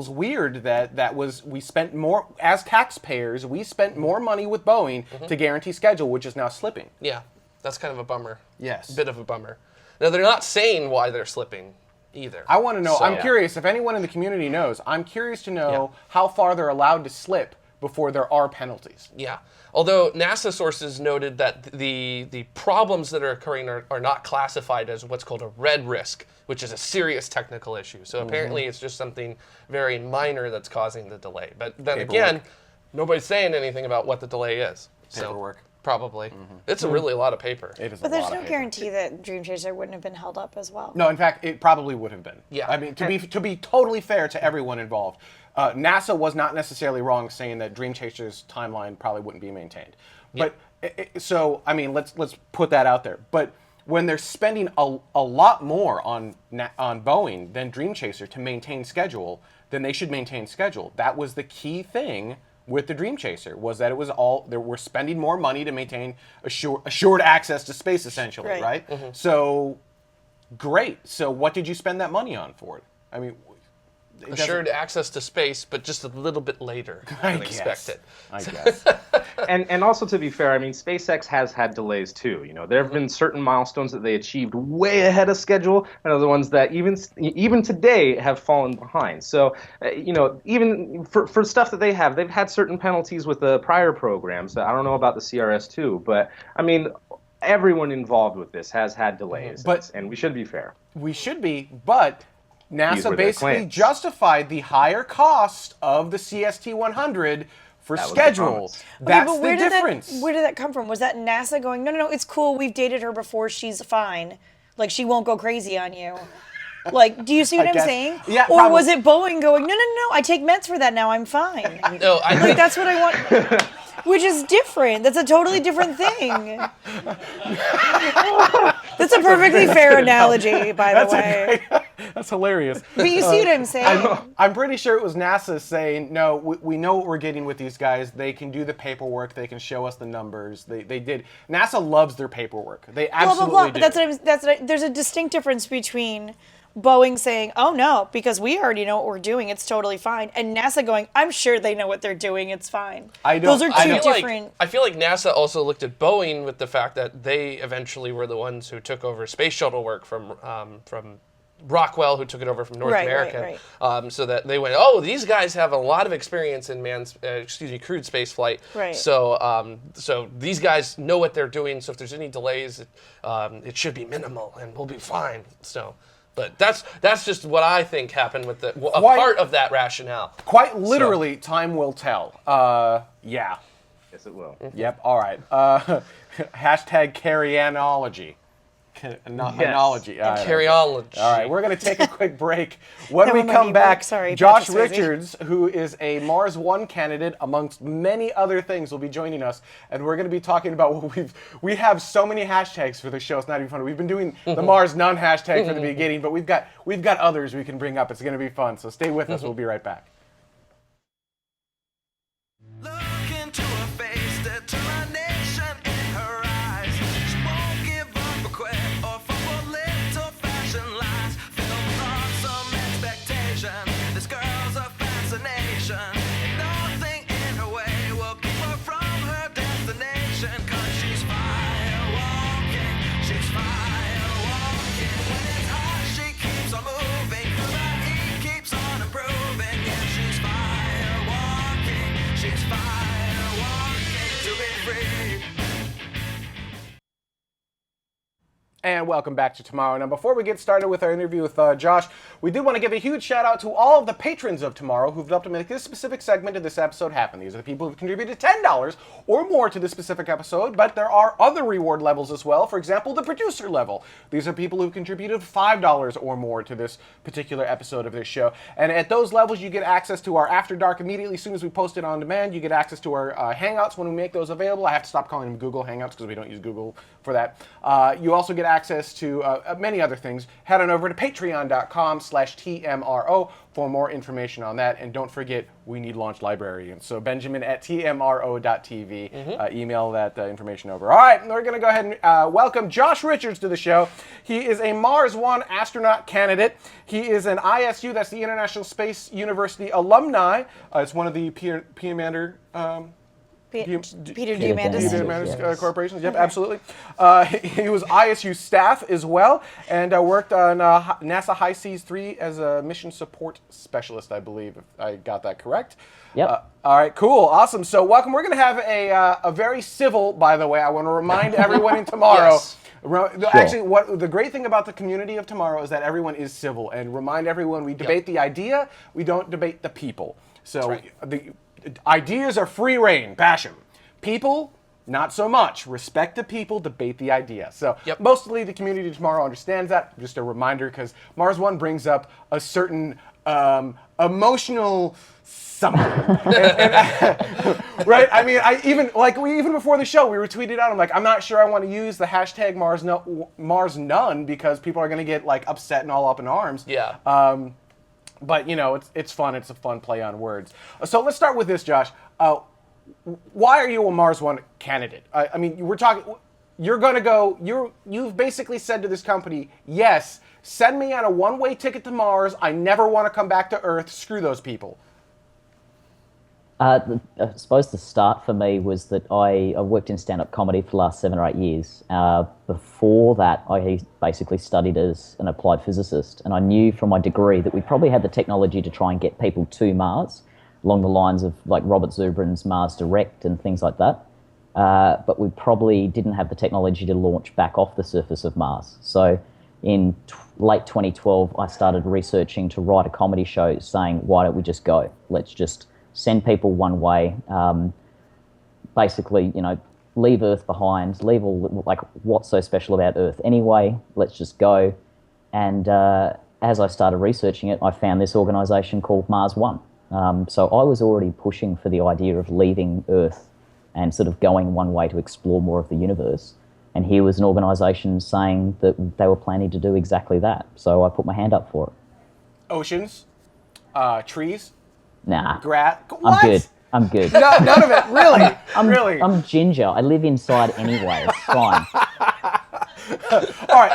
weird that we spent more as taxpayers. We spent more money with Boeing to guarantee schedule, which is now slipping. Yeah, that's kind of a bummer. Yes. A bit of a bummer. Now, they're not saying why they're slipping either. I want to know. So- I'm curious if anyone in the community knows. I'm curious to know how far they're allowed to slip before there are penalties. Yeah. Although NASA sources noted that the problems that are occurring are not classified as what's called a red risk, which is a serious technical issue. So apparently it's just something very minor that's causing the delay. But then again, nobody's saying anything about what the delay is. Paperwork. So probably. It's really a lot of paper. It is But a there's lot no of paper. guarantee that Dream Chaser wouldn't have been held up as well. No, in fact, it probably would have been. Yeah. I mean, to be totally fair to everyone involved, NASA was not necessarily wrong saying that Dream Chaser's timeline probably wouldn't be maintained. But so I mean, let's put that out there. But when they're spending a lot more on Boeing than Dream Chaser to maintain schedule, then they should maintain schedule. That was the key thing with the Dream Chaser, was that it was we're spending more money to maintain assured access to space, essentially, right? So, great. So what did you spend that money on for it? I mean, Assured access to space, but just a little bit later than expected. I guess. And also, to be fair, I mean, SpaceX has had delays too. There have been certain milestones that they achieved way ahead of schedule, and other ones that even today have fallen behind. So, even for stuff that they've had certain penalties with the prior programs. I don't know about the CRS-2, but I mean, everyone involved with this has had delays, and we should be fair. We should be, but These NASA were their basically claims. justified the higher cost of the CST-100 for That was the schedule. promise. That's but where the did difference. where did that come from? Was that NASA going, no, it's cool. We've dated her before. She's fine. Like, she won't go crazy on you. Like, do you see what I'm guess. saying? Yeah, or probably. was it Boeing going, no, I take meds for that now. I'm fine. No, I Like, think that's what I want. Which is different. That's a totally different thing. That's a perfectly fair analogy, by the way. That's hilarious. But you see what I'm saying? I'm pretty sure it was NASA saying, no, we know what we're getting with these guys. They can do the paperwork. They can show us the numbers. They did. NASA loves their paperwork. They absolutely blah, blah, do. blah. But there's a distinct difference between Boeing saying, oh no, because we already know what we're doing, it's totally fine. And NASA going, I'm sure they know what they're doing, it's fine. Those are two different. I feel like NASA also looked at Boeing with the fact that they eventually were the ones who took over space shuttle work from Rockwell, who took it over from North America. So that they went, oh, these guys have a lot of experience in crewed space flight. Right. So so these guys know what they're doing. So if there's any delays, it should be minimal, and we'll be fine. So. But that's just what I think happened with a Quite- part of that rationale. Quite literally, time will tell. Yeah. Yes, it will. Yep. All right. Hashtag carryanology. Anology. Carryology. All right, we're going to take a quick break. When That we one might come be back, work. Sorry, Josh Patrick Swayze. Richards, who is a Mars One candidate, amongst many other things, will be joining us, and we're going to be talking about what we have so many hashtags for the show. It's not even funny. We've been doing the Mars None hashtag from the beginning, but we've got others we can bring up. It's going to be fun. So stay with us. We'll be right back. Look into her face, determination in her eyes. She won't give up or quit or fall for little fashion lies. Filled on some expectation, this girl's a fascination. And nothing in her way will keep her from her destination. 'Cause she's fire walking, she's fire walking. When it's hot, she keeps on moving, her heat keeps on improving. Yeah, she's fire walking, she's fire walking to be free. And welcome back to Tomorrow. Now, before we get started with our interview with Josh, we did want to give a huge shout out to all of the patrons of Tomorrow who've helped to make this specific segment of this episode happen. These are the people who've contributed $10 or more to this specific episode, but there are other reward levels as well. For example, the producer level. These are people who've contributed $5 or more to this particular episode of this show. And at those levels, you get access to our After Dark immediately as soon as we post it on demand. You get access to our Hangouts when we make those available. I have to stop calling them Google Hangouts because we don't use Google for that. You also get access to many other things. Head on over to patreon.com/TMRO for more information on that. And don't forget, we need launch librarians. So Benjamin at tmro.tv. Email that information over. All right, we're going to go ahead and welcome Josh Richards to the show. He is a Mars One astronaut candidate. He is an ISU, that's the International Space University alumni. It's one of the Peter Diamandis. Diamandis corporations. Yep, absolutely. He was ISU staff as well, and worked on NASA High Seas 3 as a mission support specialist, I believe, if I got that correct. Yep. All right, cool, awesome. So welcome. We're going to have a very civil, by the way. I want to remind everyone in Tomorrow. Yes. Actually, what the great thing about the community of Tomorrow is that everyone is civil, and remind everyone we debate the idea, we don't debate the people. So right. the ideas are free reign, bash 'em. People, not so much. Respect the people, debate the idea. So mostly the community Tomorrow understands that. Just a reminder, because Mars One brings up a certain emotional something. Right? I mean, even before the show, we were tweeted out. I'm like, I'm not sure I want to use the hashtag Mars None because people are going to get like upset and all up in arms. Yeah. But, you know, it's fun. It's a fun play on words. So let's start with this, Josh. Why are you a Mars One candidate? I mean, we're talking, you're going to go, you've basically said to this company, yes, send me on a one-way ticket to Mars. I never want to come back to Earth. Screw those people. I suppose the start for me was that I worked in stand-up comedy for the last 7 or 8 years. Before that, I basically studied as an applied physicist, and I knew from my degree that we probably had the technology to try and get people to Mars, along the lines of like Robert Zubrin's Mars Direct and things like that. But we probably didn't have the technology to launch back off the surface of Mars. So in late 2012, I started researching to write a comedy show saying, why don't we just go? Let's just send people one way, basically, you know, leave Earth behind, leave all, like, what's so special about Earth anyway, let's just go. And as I started researching it, I found this organisation called Mars One. So I was already pushing for the idea of leaving Earth and sort of going one way to explore more of the universe. And here was an organisation saying that they were planning to do exactly that. So I put my hand up for it. Oceans, trees, Nah, grass. I'm good. I'm good. No, none of it, really. Really. I'm ginger. I live inside anyway. It's fine. All right,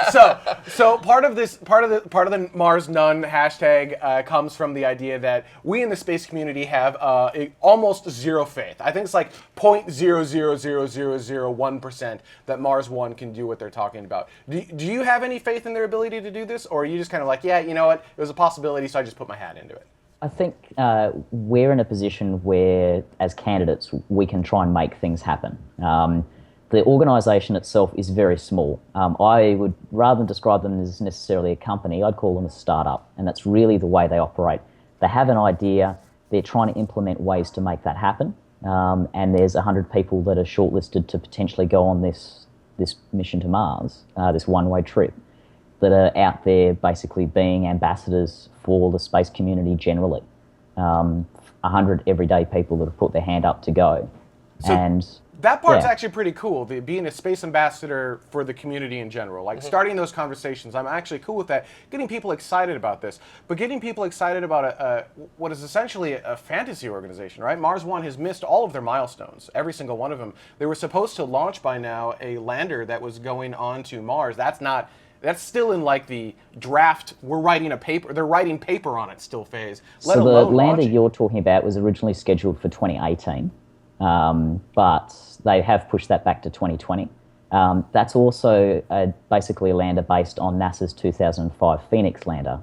so part of the Mars None hashtag comes from the idea that we in the space community have almost zero faith. I think it's like 0.0000001% that Mars One can do what they're talking about. Do you have any faith in their ability to do this, or are you just kind of like, yeah, you know what, it was a possibility, so I just put my hat into it? I think we're in a position where, as candidates, we can try and make things happen. the organisation itself is very small. I would, rather than describe them as necessarily a company, I'd call them a startup, and that's really the way they operate. They have an idea, they're trying to implement ways to make that happen, and there's 100 people that are shortlisted to potentially go on this mission to Mars, this one-way trip, that are out there basically being ambassadors for the space community generally. 100 everyday people that have put their hand up to go. And that part's yeah. actually pretty cool, being a space ambassador for the community in general. Like starting those conversations, I'm actually cool with that. Getting people excited about this, but getting people excited about what is essentially a fantasy organization, right? Mars One has missed all of their milestones, every single one of them. They were supposed to launch by now a lander that was going on to Mars. That's still in like the draft. They're writing paper on it still phase. So the lander you're talking about was originally scheduled for 2018. But they have pushed that back to 2020. That's also basically a lander based on NASA's 2005 Phoenix lander.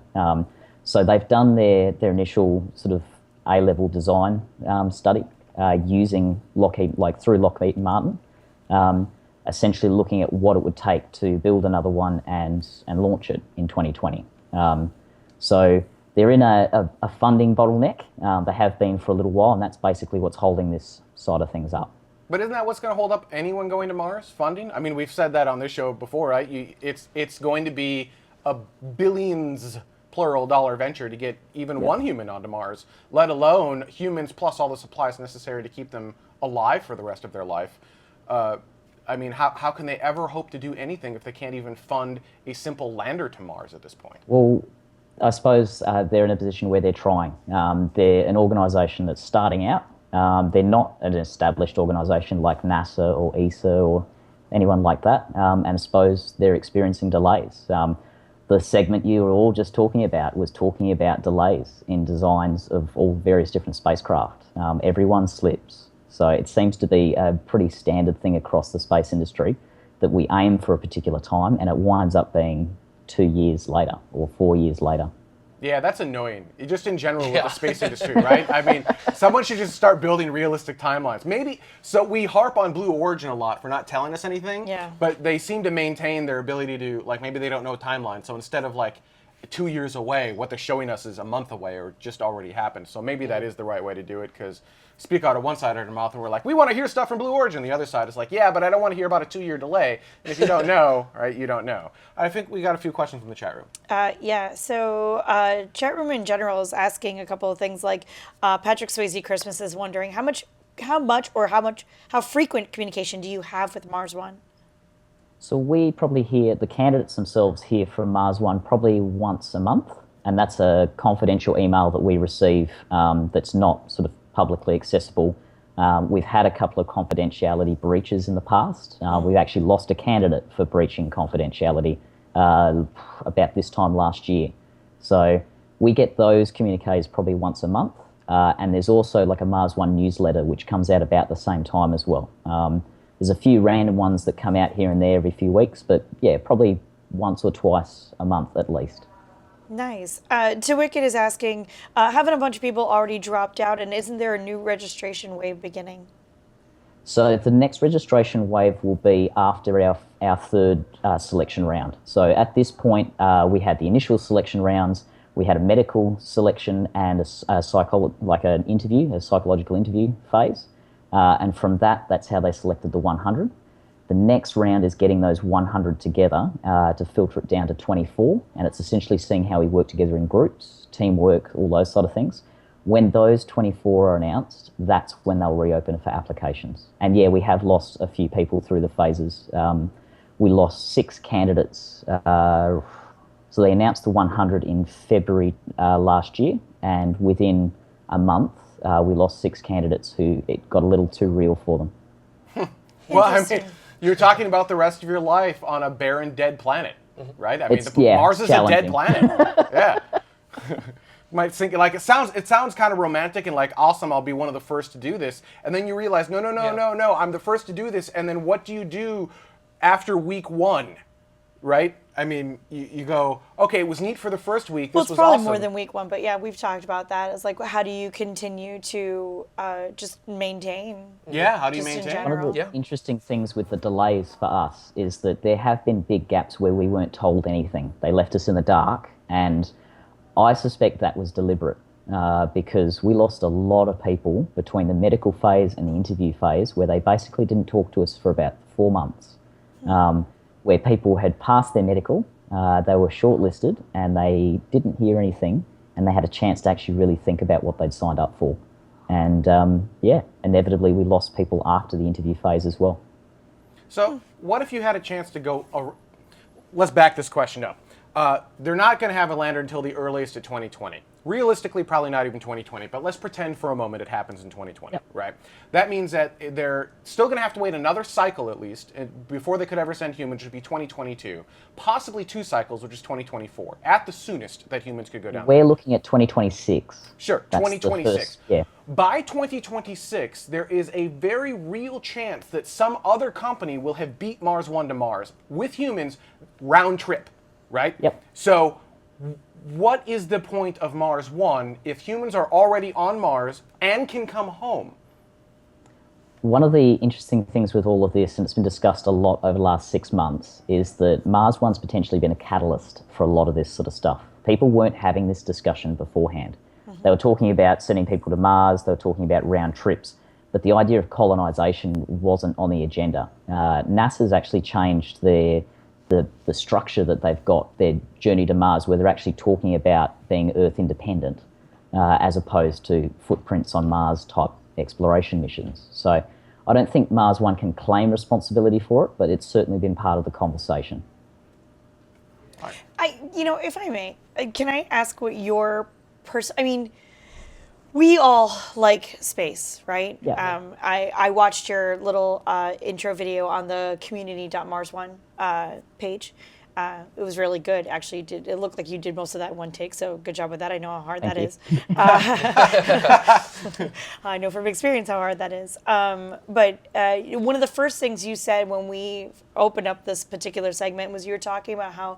So they've done their initial sort of A-level design study using through Lockheed Martin, essentially looking at what it would take to build another one and launch it in 2020. So they're in a funding bottleneck. They have been for a little while, and that's basically what's holding this side of things up. But isn't that what's going to hold up anyone going to Mars? Funding? I mean, we've said that on this show before, right? It's going to be a billions, plural, dollar venture to get even one human onto Mars, let alone humans plus all the supplies necessary to keep them alive for the rest of their life. I mean, how can they ever hope to do anything if they can't even fund a simple lander to Mars at this point? Well, I suppose they're in a position where they're trying. They're an organisation that's starting out. They're not an established organisation like NASA or ESA or anyone like that. And I suppose they're experiencing delays. The segment you were all just talking about was talking about delays in designs of all various different spacecraft. Everyone slips. So it seems to be a pretty standard thing across the space industry that we aim for a particular time and it winds up being 2 years later or 4 years later. Yeah, that's annoying. Just in general with the space industry, right? I mean, someone should just start building realistic timelines. Maybe, so we harp on Blue Origin a lot for not telling us anything, but they seem to maintain their ability to, like, maybe they don't know timeline. So instead of like 2 years away, what they're showing us is a month away or just already happened. So maybe that is the right way to do it, because speak out of one side of their mouth and we're like, we want to hear stuff from Blue Origin. The other side is like, yeah, but I don't want to hear about a 2-year delay. And if you don't know, right, you don't know. I think we got a few questions from the chat room. So chat room in general is asking a couple of things, like Patrick Swayze Christmas is wondering how frequent communication do you have with Mars One? So we probably hear, the candidates themselves hear from Mars One probably once a month, and that's a confidential email that we receive that's not sort of publicly accessible. We've had a couple of confidentiality breaches in the past. We've actually lost a candidate for breaching confidentiality about this time last year. So we get those communiques probably once a month, and there's also like a Mars One newsletter which comes out about the same time as well. There's a few random ones that come out here and there every few weeks, but yeah, probably once or twice a month at least. Nice. Wicked is asking, haven't a bunch of people already dropped out, and isn't there a new registration wave beginning? So the next registration wave will be after our third selection round. So at this point, we had the initial selection rounds, we had a medical selection and a psychological interview phase. And from that's how they selected the 100. The next round is getting those 100 together to filter it down to 24, and it's essentially seeing how we work together in groups, teamwork, all those sort of things. When those 24 are announced, that's when they'll reopen for applications. And yeah, we have lost a few people through the phases. We lost 6 candidates. So they announced the 100 in February last year, and within a month, we lost 6 candidates who it got a little too real for them. Well, I mean, you're talking about the rest of your life on a barren, dead planet, right? I mean, Mars is a dead planet. Yeah. Might think like it sounds kind of romantic and like awesome. I'll be one of the first to do this, and then you realize no. I'm the first to do this, and then what do you do after week 1? right? I mean, you go, okay, it was neat for the first week. Well, This it's was probably awesome. more than week one, but yeah, we've talked about that. It's like, how do you continue to just maintain? Yeah, how do you Just in maintain? One of general. the Yeah. interesting things with the delays for us is that there have been big gaps where we weren't told anything. They left us in the dark, and I suspect that was deliberate because we lost a lot of people between the medical phase and the interview phase where they basically didn't talk to us for about 4 months, where people had passed their medical, they were shortlisted, and they didn't hear anything, and they had a chance to actually really think about what they'd signed up for. And yeah, inevitably we lost people after the interview phase as well. So, what if you had a chance to go? Let's back this question up. They're not going to have a lander until the earliest at 2020. Realistically, probably not even 2020, but let's pretend for a moment it happens in 2020, right? That means that they're still going to have to wait another cycle at least before they could ever send humans, which would be 2022. Possibly 2 cycles, which is 2024, at the soonest that humans could go down. We're looking at 2026. Sure, That's the 2026. first- yeah. By 2026, there is a very real chance that some other company will have beat Mars 1 to Mars with humans round trip, right? Yep. So, what is the point of Mars 1 if humans are already on Mars and can come home? One of the interesting things with all of this, and it's been discussed a lot over the last 6 months, is that Mars One's potentially been a catalyst for a lot of this sort of stuff. People weren't having this discussion beforehand. They were talking about sending people to Mars, they were talking about round trips, but the idea of colonisation wasn't on the agenda. NASA's actually changed the structure that they've got, their journey to Mars, where they're actually talking about being Earth independent, as opposed to footprints on Mars type exploration missions. So I don't think Mars One can claim responsibility for it, but it's certainly been part of the conversation. If I may, can I ask what your I mean, we all like space, right? Yeah. I watched your little intro video on the community.mars1 page. It was really good. Actually, it looked like you did most of that in one take, so good job with that. I know how hard Thank that you. is. I know from experience how hard that is. But one of the first things you said when we opened up this particular segment was you were talking about how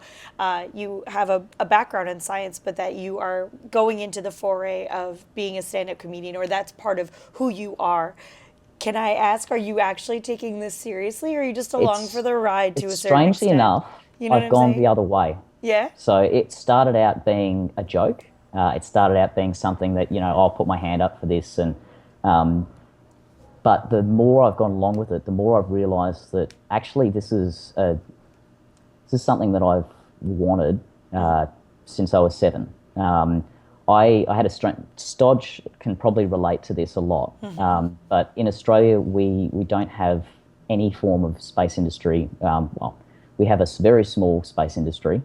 you have a background in science, but that you are going into the foray of being a stand-up comedian, or that's part of who you are. Can I ask, are you actually taking this seriously, or are you just along for the ride to a certain extent? Strangely enough, You know what I've I'm gone saying? the other way. Yeah? So it started out being a joke. It started out being something that, I'll put my hand up for this. And but the more I've gone along with it, the more I've realised that actually this is something that I've wanted since I was 7. I had a Stodge can probably relate to this a lot. But in Australia, we don't have any form of space industry. We have a very small space industry.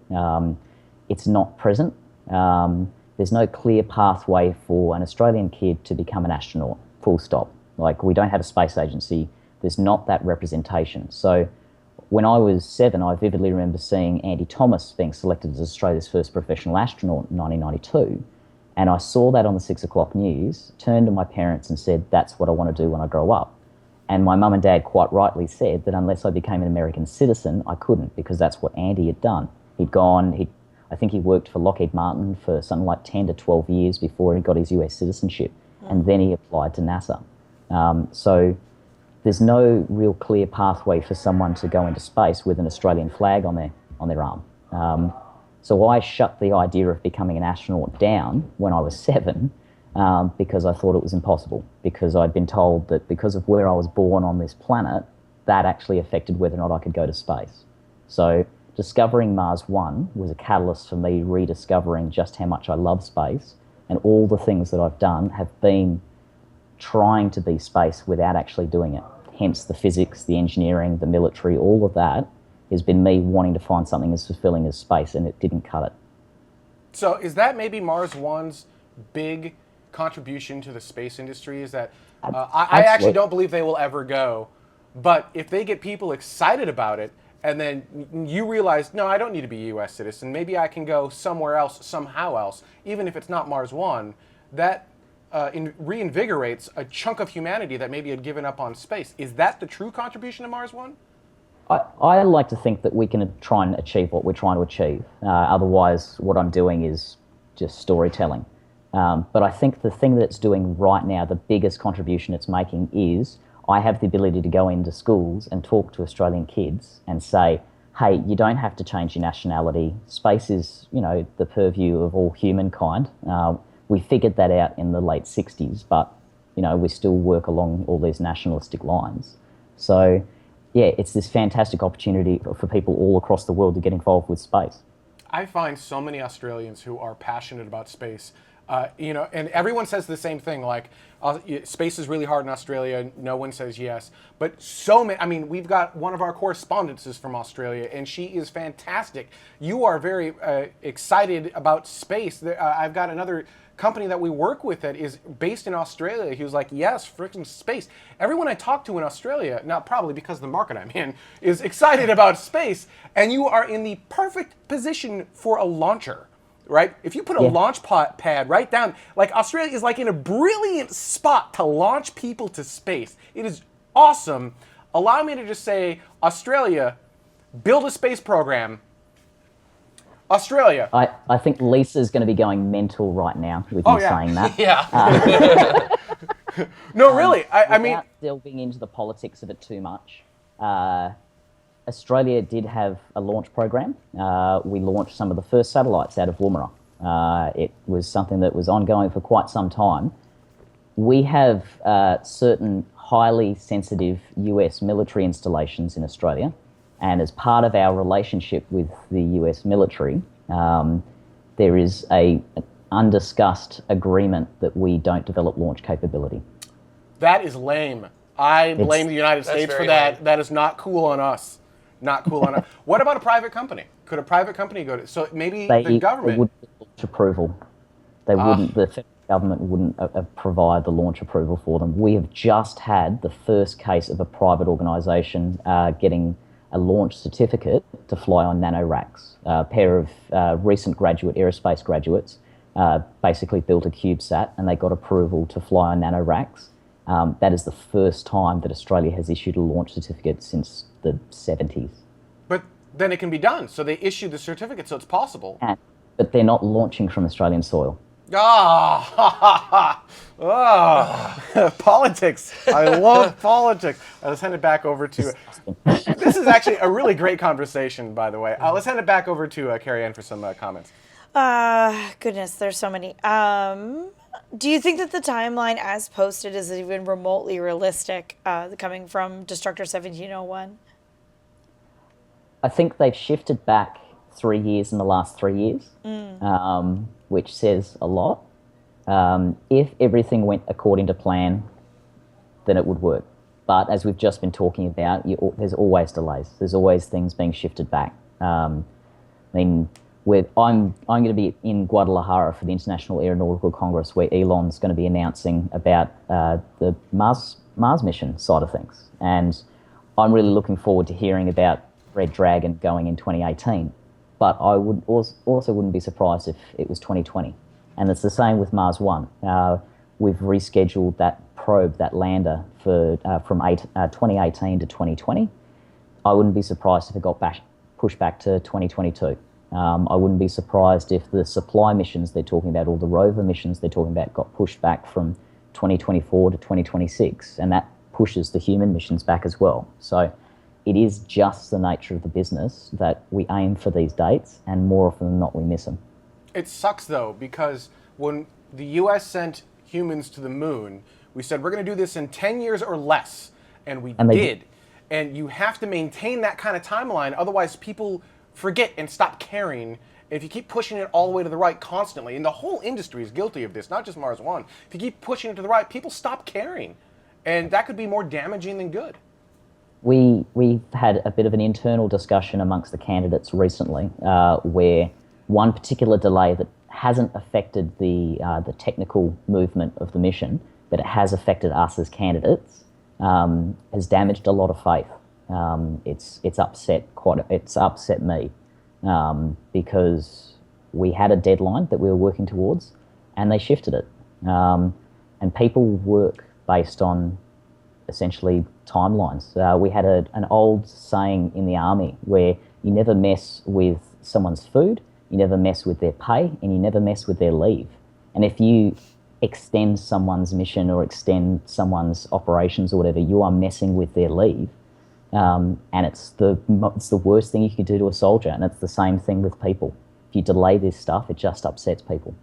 It's not present. There's no clear pathway for an Australian kid to become an astronaut, full stop. Like, we don't have a space agency. There's not that representation. So when I was 7, I vividly remember seeing Andy Thomas being selected as Australia's first professional astronaut in 1992. And I saw that on the 6 o'clock news, turned to my parents and said, that's what I want to do when I grow up. And my mum and dad quite rightly said that unless I became an American citizen, I couldn't, because that's what Andy had done. I think he worked for Lockheed Martin for something like 10 to 12 years before he got his US citizenship. And then he applied to NASA. So there's no real clear pathway for someone to go into space with an Australian flag on their arm. So I shut the idea of becoming an astronaut down when I was 7, because I thought it was impossible, because I'd been told that because of where I was born on this planet, that actually affected whether or not I could go to space. So discovering Mars One was a catalyst for me rediscovering just how much I love space, and all the things that I've done have been trying to be space without actually doing it. Hence the physics, the engineering, the military, all of that has been me wanting to find something as fulfilling as space, and it didn't cut it. So is that maybe Mars One's big contribution to the space industry? Is that I actually don't believe they will ever go, but if they get people excited about it, and then you realize, no, I don't need to be a U.S. citizen, maybe I can go somewhere else, somehow else, even if it's not Mars One, that reinvigorates a chunk of humanity that maybe had given up on space. Is that the true contribution to Mars One? I like to think that we can try and achieve what we're trying to achieve. Otherwise, what I'm doing is just storytelling. But I think the thing that it's doing right now, the biggest contribution it's making is I have the ability to go into schools and talk to Australian kids and say, hey, you don't have to change your nationality. Space is, the purview of all humankind. We figured that out in the late 60s, but, we still work along all these nationalistic lines. So, yeah, it's this fantastic opportunity for people all across the world to get involved with space. I find so many Australians who are passionate about space, and everyone says the same thing, like, space is really hard in Australia, no one says yes. But so many, we've got one of our correspondents is from Australia, and she is fantastic. You are very excited about space. I've got another company that we work with that is based in Australia. He was like, yes, freaking space. Everyone I talk to in Australia, now probably because of the market I'm in, is excited about space, and you are in the perfect position for a launcher, right? If you put a launch pad right down, like Australia is like in a brilliant spot to launch people to space. It is awesome. Allow me to just say, Australia, build a space program. Australia. I think Lisa's going to be going mental right now with you saying that. Yeah. No, really. I mean, without delving into the politics of it too much, Australia did have a launch program. We launched some of the first satellites out of Woomera. It was something that was ongoing for quite some time. We have certain highly sensitive US military installations in Australia. And as part of our relationship with the US military, there is an undiscussed agreement that we don't develop launch capability. That is lame. I blame the United States for that. Lame. That is not cool on us. Not cool on us. What about a private company? Could a private company go to? So maybe the government. They wouldn't get launch approval. They wouldn't. The federal government wouldn't provide the launch approval for them. We have just had the first case of a private organisation getting a launch certificate to fly on nanoracks. A pair of recent aerospace graduates basically built a CubeSat and they got approval to fly on nanoracks. That is the first time that Australia has issued a launch certificate since the 70s. But then it can be done. So they issue the certificate, so it's possible. But they're not launching from Australian soil. Politics. I love politics. Let's hand it back over to... This is actually a really great conversation, by the way. Let's hand it back over to Carrie Ann for some comments. Goodness, there's so many. Do you think that the timeline as posted is even remotely realistic, coming from Destructor 1701? I think they've shifted back 3 years in the last 3 years, which says a lot. If everything went according to plan, then it would work. But as we've just been talking about, there's always delays. There's always things being shifted back. I'm going to be in Guadalajara for the International Aeronautical Congress, where Elon's going to be announcing about the Mars mission side of things. And I'm really looking forward to hearing about Red Dragon going in 2018. But I would also wouldn't be surprised if it was 2020. And it's the same with Mars 1. We've rescheduled that probe, that lander, for from 2018 to 2020. I wouldn't be surprised if it got pushed back to 2022. I wouldn't be surprised if the supply missions they're talking about, or the rover missions they're talking about, got pushed back from 2024 to 2026, and that pushes the human missions back as well. So it is just the nature of the business that we aim for these dates, and more often than not, we miss them. It sucks, though, because when the U.S. sent humans to the moon, we said, we're going to do this in 10 years or less, and we did. And you have to maintain that kind of timeline, otherwise people forget and stop caring. If you keep pushing it all the way to the right constantly, and the whole industry is guilty of this, not just Mars One, if you keep pushing it to the right, people stop caring. And that could be more damaging than good. We've had a bit of an internal discussion amongst the candidates recently, where one particular delay that hasn't affected the technical movement of the mission, but it has affected us as candidates, has damaged a lot of faith. It's upset me because we had a deadline that we were working towards, and they shifted it. And people work based on essentially timelines. We had an old saying in the army where you never mess with someone's food, you never mess with their pay, and you never mess with their leave. And if you extend someone's mission or extend someone's operations or whatever, you are messing with their leave. And it's the worst thing you could do to a soldier. And it's the same thing with people. If you delay this stuff, it just upsets people.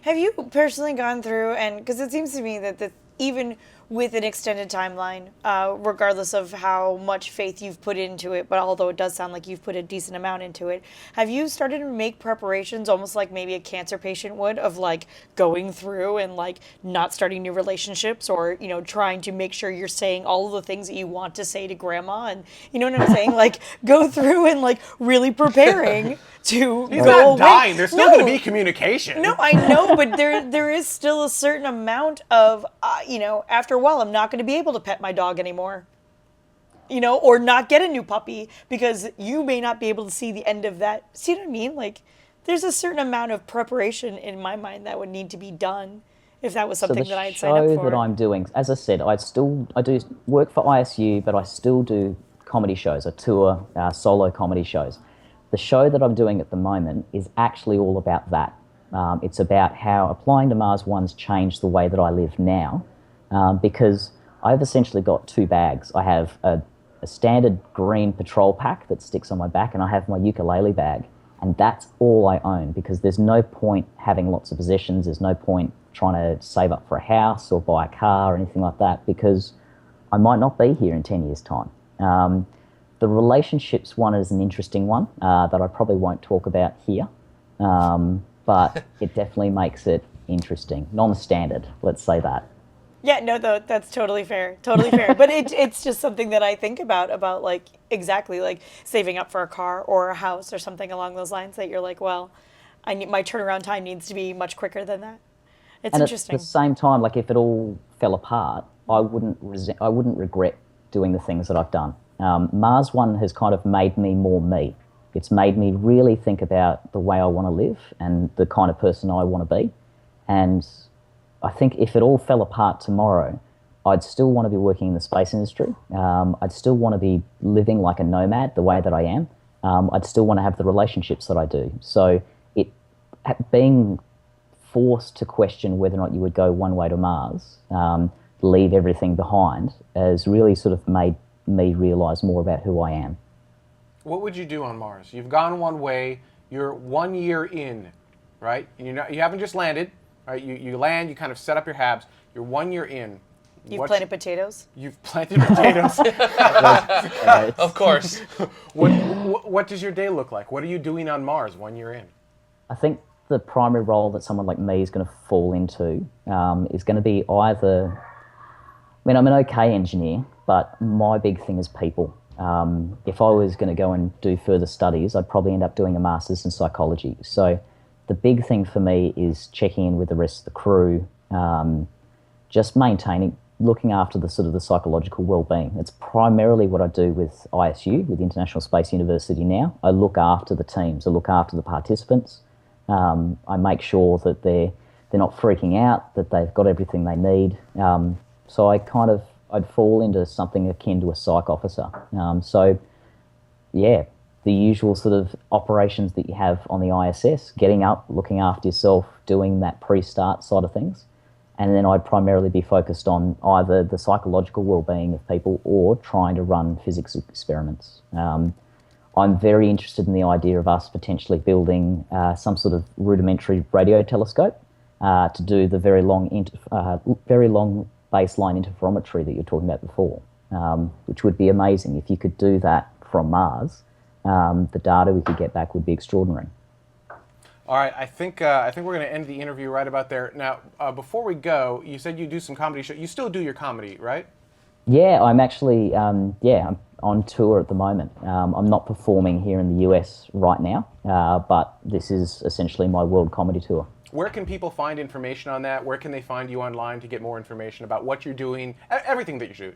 Have you personally gone through, and because it seems to me that even with an extended timeline, regardless of how much faith you've put into it, but although it does sound like you've put a decent amount into it, have you started to make preparations almost like maybe a cancer patient would, of like going through and like not starting new relationships, or, you know, trying to make sure you're saying all of the things that you want to say to grandma, and you know what I'm saying? Like go through and like really preparing to He's go not away. dying. There's still No. going to be communication. No, I know, but there is still a certain amount of, you know, after a while, I'm not going to be able to pet my dog anymore, you know, or not get a new puppy because you may not be able to see the end of that. See what I mean? Like, there's a certain amount of preparation in my mind that would need to be done if that was something that I'd sign up So the for. show that I'm doing, as I said, I do work for ISU, but I still do comedy shows. I tour solo comedy shows. The show that I'm doing at the moment is actually all about that. It's about how applying to Mars One's changed the way that I live now, because I've essentially got two bags. I have a standard green patrol pack that sticks on my back, and I have my ukulele bag, and that's all I own, because there's no point having lots of possessions. There's no point trying to save up for a house or buy a car or anything like that, because I might not be here in 10 years' time. The relationships one is an interesting one that I probably won't talk about here, but it definitely makes it interesting. Non-standard, let's say that. Yeah, no, though, that's totally fair. Totally fair. But it's just something that I think about like, exactly, like saving up for a car or a house or something along those lines, that you're like, well, my turnaround time needs to be much quicker than that. It's And interesting. at the same time, like if it all fell apart, I wouldn't regret doing the things that I've done. Mars One has kind of made me more me. It's made me really think about the way I want to live and the kind of person I want to be. And I think if it all fell apart tomorrow, I'd still want to be working in the space industry. I'd still want to be living like a nomad the way that I am. I'd still want to have the relationships that I do. So being forced to question whether or not you would go one way to Mars, leave everything behind, has really sort of made me realise more about who I am. What would you do on Mars? You've gone one way. You're 1 year in, right? And you haven't just landed, right? You land. You kind of set up your habs. You're 1 year in. You've planted potatoes? You've planted potatoes. Of course. What does your day look like? What are you doing on Mars 1 year in? I think the primary role that someone like me is going to fall into is going to be either... I mean, I'm an okay engineer, but my big thing is people. If I was going to go and do further studies, I'd probably end up doing a master's in psychology. So the big thing for me is checking in with the rest of the crew, just maintaining, looking after the sort of the psychological well-being. It's primarily what I do with ISU, with International Space University now. I look after the teams, I look after the participants. I make sure that they're not freaking out, that they've got everything they need. So I'd fall into something akin to a psych officer. So, yeah, the usual sort of operations that you have on the ISS, getting up, looking after yourself, doing that pre-start side of things. And then I'd primarily be focused on either the psychological well-being of people or trying to run physics experiments. I'm very interested in the idea of us potentially building some sort of rudimentary radio telescope to do the very long baseline interferometry that you were talking about before, which would be amazing. If you could do that from Mars, the data we could get back would be extraordinary. All right, I think we're going to end the interview right about there. Now, before we go, you said you do some comedy show. You still do your comedy, right? Yeah, I'm actually I'm on tour at the moment. I'm not performing here in the US right now, but this is essentially my world comedy tour. Where can people find information on that? Where can they find you online to get more information about what you're doing, everything that you're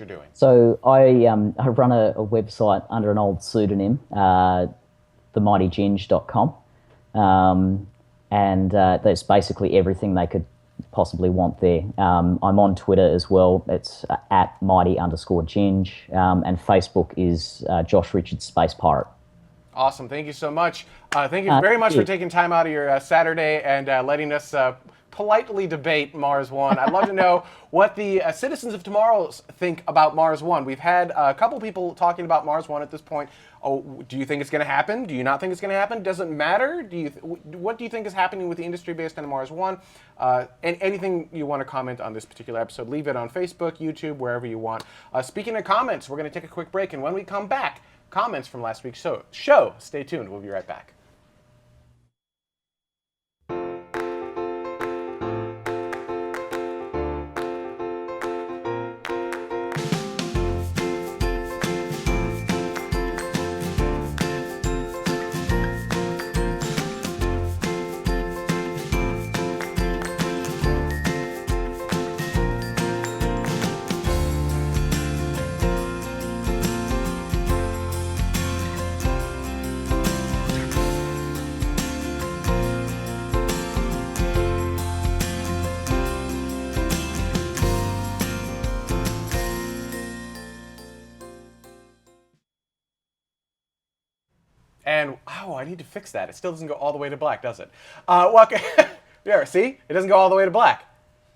doing? So I run a website under an old pseudonym, themightyginge.com, and there's basically everything they could possibly want there. I'm on Twitter as well. It's at mighty_ginge. And Facebook is Josh Richards Space Pirate. Awesome. Thank you so much. Thank you very much for taking time out of your Saturday and letting us politely debate Mars One. I'd love to know what the citizens of tomorrow think about Mars One. We've had a couple people talking about Mars One at this point. Oh, do you think it's going to happen? Do you not think it's going to happen? Doesn't matter. What do you think is happening with the industry based on Mars One? And anything you want to comment on this particular episode, leave it on Facebook, YouTube, wherever you want. Speaking of comments, we're going to take a quick break, and when we come back, comments from last week's show. Stay tuned. We'll be right back. And, I need to fix that. It still doesn't go all the way to black, does it? Welcome. There, see? It doesn't go all the way to black.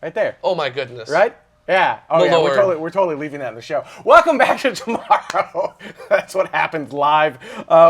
Right there. Oh my goodness. Right? Yeah. Oh, yeah. We're totally leaving that in the show. Welcome back to tomorrow. That's what happens live.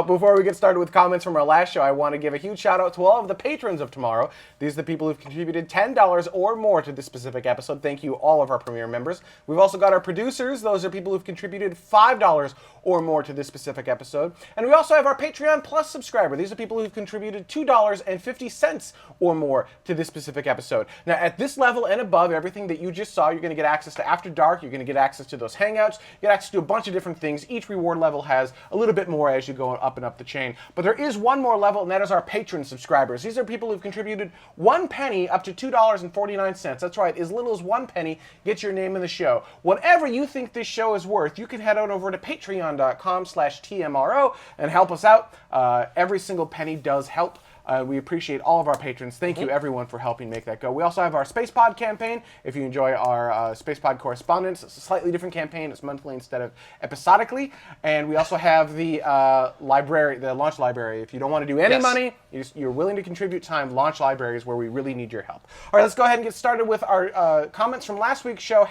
Before we get started with comments from our last show, I want to give a huge shout out to all of the patrons of tomorrow. These are the people who've contributed $10 or more to this specific episode. Thank you, all of our premiere members. We've also got our producers. Those are people who've contributed $5 or more to this specific episode. And we also have our Patreon Plus subscriber. These are people who've contributed $2.50 or more to this specific episode. Now, at this level and above, everything that you just saw, you're going to get access to After Dark. You're going to get access to those hangouts. You get access to a bunch of different things. Each reward level has a little bit more as you go up and up the chain. But there is one more level, and that is our patron subscribers. These are people who've contributed 1 penny up to $2.49. That's right, as little as 1 penny gets your name in the show. Whatever you think this show is worth, you can head on over to patreon.com/TMRO and help us out. Every single penny does help. We appreciate all of our patrons. Thank you, everyone, for helping make that go. We also have our Space Pod campaign. If you enjoy our Space Pod correspondence, it's a slightly different campaign. It's monthly instead of episodically. And we also have the library, the launch library. If you don't want to do any money, you're willing to contribute time, launch library is where we really need your help. All right, let's go ahead and get started with our comments from last week's show.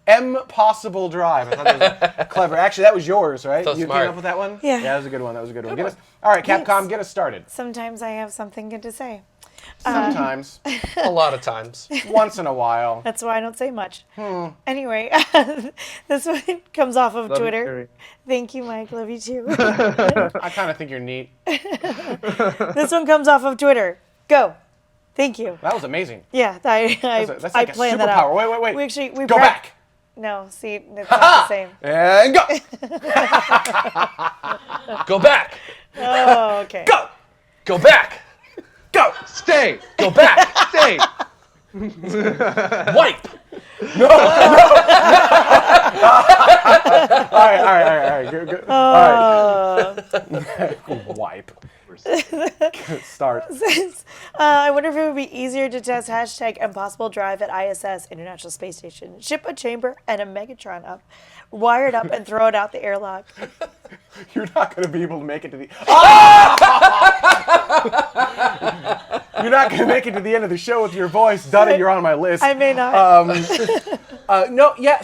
#MPossibleDrive. I thought that was clever. Actually, that was yours, right? So you smart. came up with that one? Yeah. That was a good one. All right, Capcom, Thanks. get us started. Sometimes I have something good to say. Sometimes. A lot of times. Once in a while. That's why I don't say much. Anyway, this one comes off of Love you, Twitter. Carrie. Thank you, Mike. Love you too. I kind of think you're neat. This one comes off of Twitter. Go. Thank you. That was amazing. Yeah, That's I like a planned that out. superpower. Wait. We actually Go back. No, see, it's not the same. And go. Go back. Oh, okay. Go. Go back. Go. Stay! Go back. Stay! Wipe. All right. Good. All right. Wipe. Start. I wonder if it would be easier to test #ImpossibleDrive at ISS, International Space Station. Ship a chamber and a Megatron up, wire it up, and throw it out the airlock. You're not going to be able to make it to the... You're not going to make it to the end of the show with your voice. Donna, you're on my list. I may not.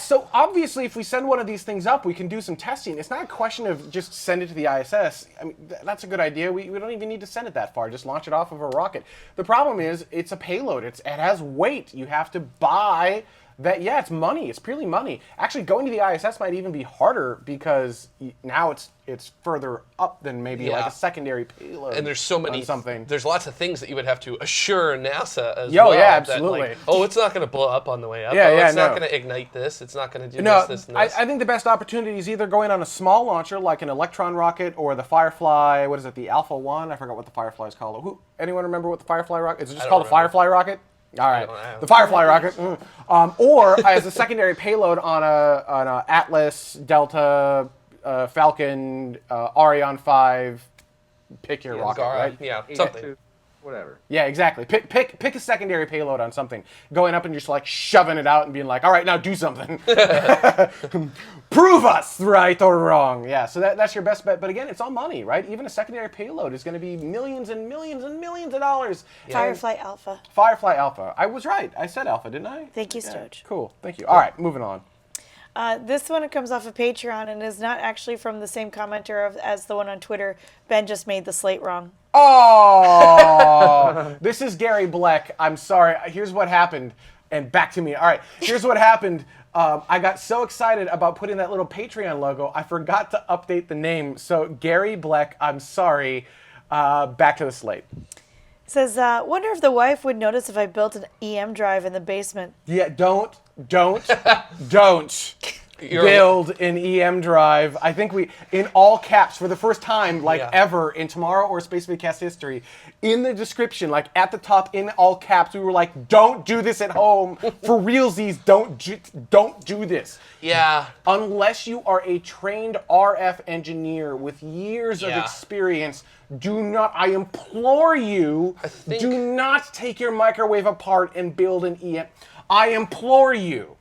So obviously if we send one of these things up, we can do some testing. It's not a question of just send it to the ISS. I mean, that's a good idea. We don't even need to send it that far. Just launch it off of a rocket. The problem is it's a payload. It has weight. You have to buy that. Yeah, it's money. It's purely money. Actually, going to the ISS might even be harder because now it's further up than maybe like a secondary payload. And there's so many on something. There's lots of things that you would have to assure NASA as well. Yeah, that, absolutely. like, it's not going to blow up on the way up. It's not going to ignite this. It's not going to do this, and this. I think the best opportunity is either going on a small launcher like an Electron rocket or the Firefly. What is it? The Alpha 1? I forgot what the Firefly is called. Anyone remember what the Firefly rocket? Is it just called the Firefly rocket? All right, the Firefly rocket, or as a secondary payload on a Atlas, Delta, Falcon, Ariane 5, pick your rocket, right? Yeah, something. whatever. Yeah, exactly. Pick a secondary payload on something. Going up and just like shoving it out and being like, all right, now do something. Prove us right or wrong. Yeah, so that's your best bet. But again, it's all money, right? Even a secondary payload is going to be millions and millions and millions of dollars. Firefly Alpha. Firefly Alpha. I was right. I said Alpha, didn't I? Thank you, Stoge. Cool. Thank you. All right, moving on. This one comes off of Patreon and is not actually from the same commenter as the one on Twitter. Ben just made the slate wrong. Oh, this is Gary Bleck. I'm sorry. Here's what happened. And back to me. All right. Here's what happened. I got so excited about putting that little Patreon logo, I forgot to update the name. So Gary Bleck, I'm sorry. Back to the slate. Says, wonder if the wife would notice if I built an EM drive in the basement. Yeah, don't build an EM drive. I think we, in all caps, for the first time, ever in TMRO or Space Vidcast history, in the description, like at the top, in all caps, we were like, don't do this at home. For realsies, don't do this. Yeah. Unless you are a trained RF engineer with years of experience, do not, I implore you, do not take your microwave apart and build an EM. I implore you,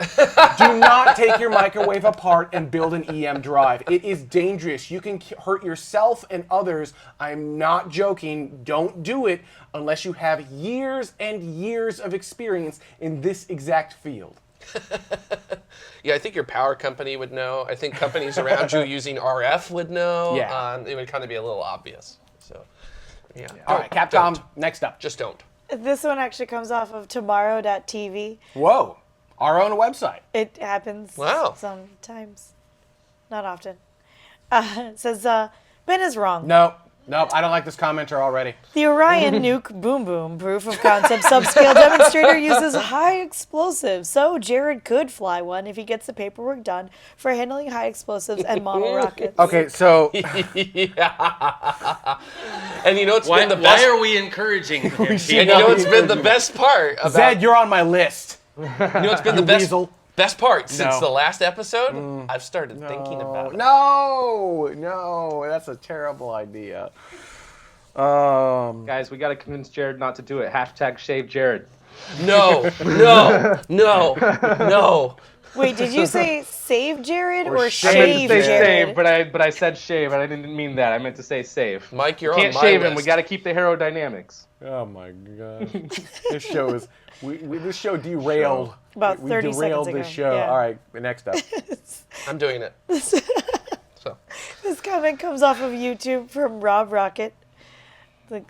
do not take your microwave apart and build an EM drive. It is dangerous. You can hurt yourself and others. I'm not joking. Don't do it unless you have years and years of experience in this exact field. Yeah, I think your power company would know. I think companies around you using RF would know. Yeah. It would kind of be a little obvious. So, yeah. All right, Capcom, next up. Just don't. This one actually comes off of tomorrow.tv. Whoa, our own website. It happens sometimes, not often. It says, Ben is wrong. Nope, I don't like this commenter already. The Orion Nuke Boom Boom proof of concept subscale demonstrator uses high explosives, so Jared could fly one if he gets the paperwork done for handling high explosives and model rockets. Okay, so... And you know what's been the best... Why are we encouraging him? And you know what's been the best part about... Zed, you're on my list. You know what's been the best part since No. the last episode? I've started thinking about it. No, that's a terrible idea. Guys, we got to convince Jared not to do it. Hashtag shave Jared. No. Wait, did you say save Jared or I meant shave to say Jared? save, but I said shave, and I didn't mean that. I meant to say save. Mike, you're Can't on my shave list. him. We got to keep the aerodynamics. Oh my god. This show is... this show derailed. About we 30 derailed seconds this ago, show. yeah. All right, next up. I'm doing it. So. This comment comes off of YouTube from Rob Rocket.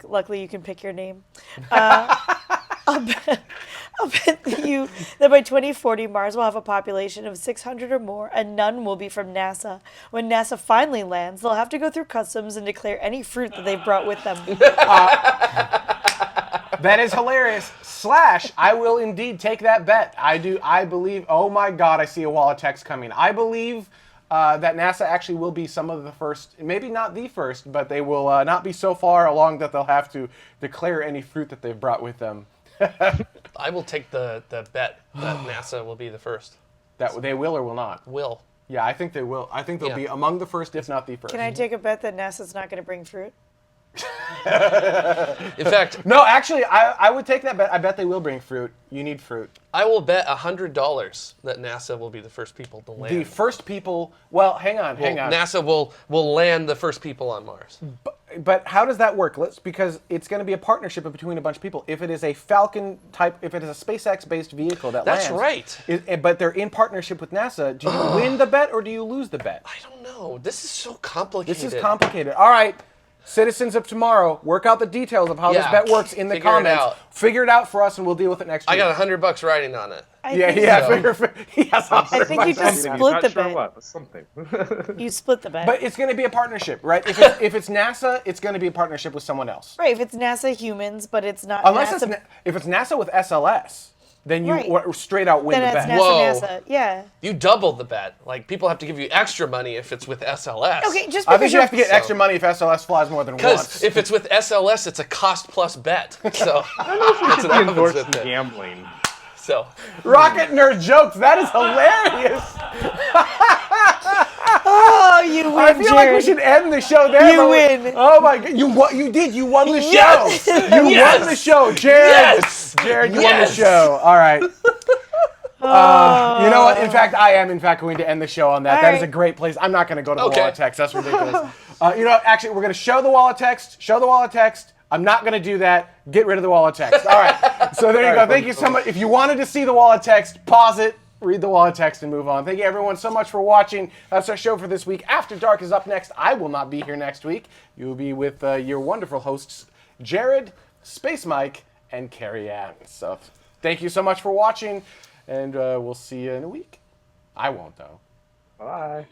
Luckily, you can pick your name. I'll bet that by 2040, Mars will have a population of 600 or more, and none will be from NASA. When NASA finally lands, they'll have to go through customs and declare any fruit that they've brought with them. That is hilarious. / I will indeed take that bet. I believe, oh my god, I see a wall of text coming. I believe that NASA actually will be some of the first, maybe not the first, but they will not be so far along that they'll have to declare any fruit that they've brought with them. I will take the bet that NASA will be the first. That they will or will not? Will. Yeah, I think they will. I think they'll be among the first, if not the first. Can I take a bet that NASA's not going to bring fruit? In fact, no, actually, I would take that bet. I bet they will bring fruit. You need fruit. I will bet $100 that NASA will be the first people to land. The first people. Well, hang on. NASA will land the first people on Mars. But how does that work? Because it's going to be a partnership between a bunch of people. If it is a Falcon type, if it is a SpaceX-based vehicle that lands. That's right. But they're in partnership with NASA. Do you win the bet or do you lose the bet? I don't know. This is so complicated. This is complicated. All right. Citizens of Tomorrow, work out the details of how this bet works in the comments. Figure it out for us, and we'll deal with it next week. I got $100 writing on it. I think you just split the bet. What? Something. You split the bet. But it's going to be a partnership, right? If it's NASA, it's going to be a partnership with someone else. Right, if it's NASA humans, but it's not Unless NASA. if it's NASA with SLS, then you straight out win then the it's bet. NASA, yeah. You doubled the bet. Like, people have to give you extra money if it's with SLS. Okay, just I because think you have to get extra money if SLS flies more than once. Because if it's with SLS, it's a cost plus bet. So that's what happens with it. Gambling. So Rocket nerd jokes. That is hilarious. Oh, you I feel like we should end the show there. You win. Oh my god, you won! You did. You won the show. Yes! You Yes! won the show, Jared. Yes! Jared, you won the Yes! show. All right. You know what? In fact, I am going to end the show on that. All That is a right. great place. I'm not going to go to the Okay. wall of text. That's ridiculous. You know what? Actually, we're going to show the wall of text. Show the wall of text. I'm not going to do that. Get rid of the wall of text. All right. So there you go. Thank you so much. If you wanted to see the wall of text, pause it, read the wall of text, and move on. Thank you, everyone, so much for watching. That's our show for this week. After Dark is up next. I will not be here next week. You will be with your wonderful hosts, Jared, Space Mike, and Carrie Ann. So thank you so much for watching, and we'll see you in a week. I won't, though. Bye.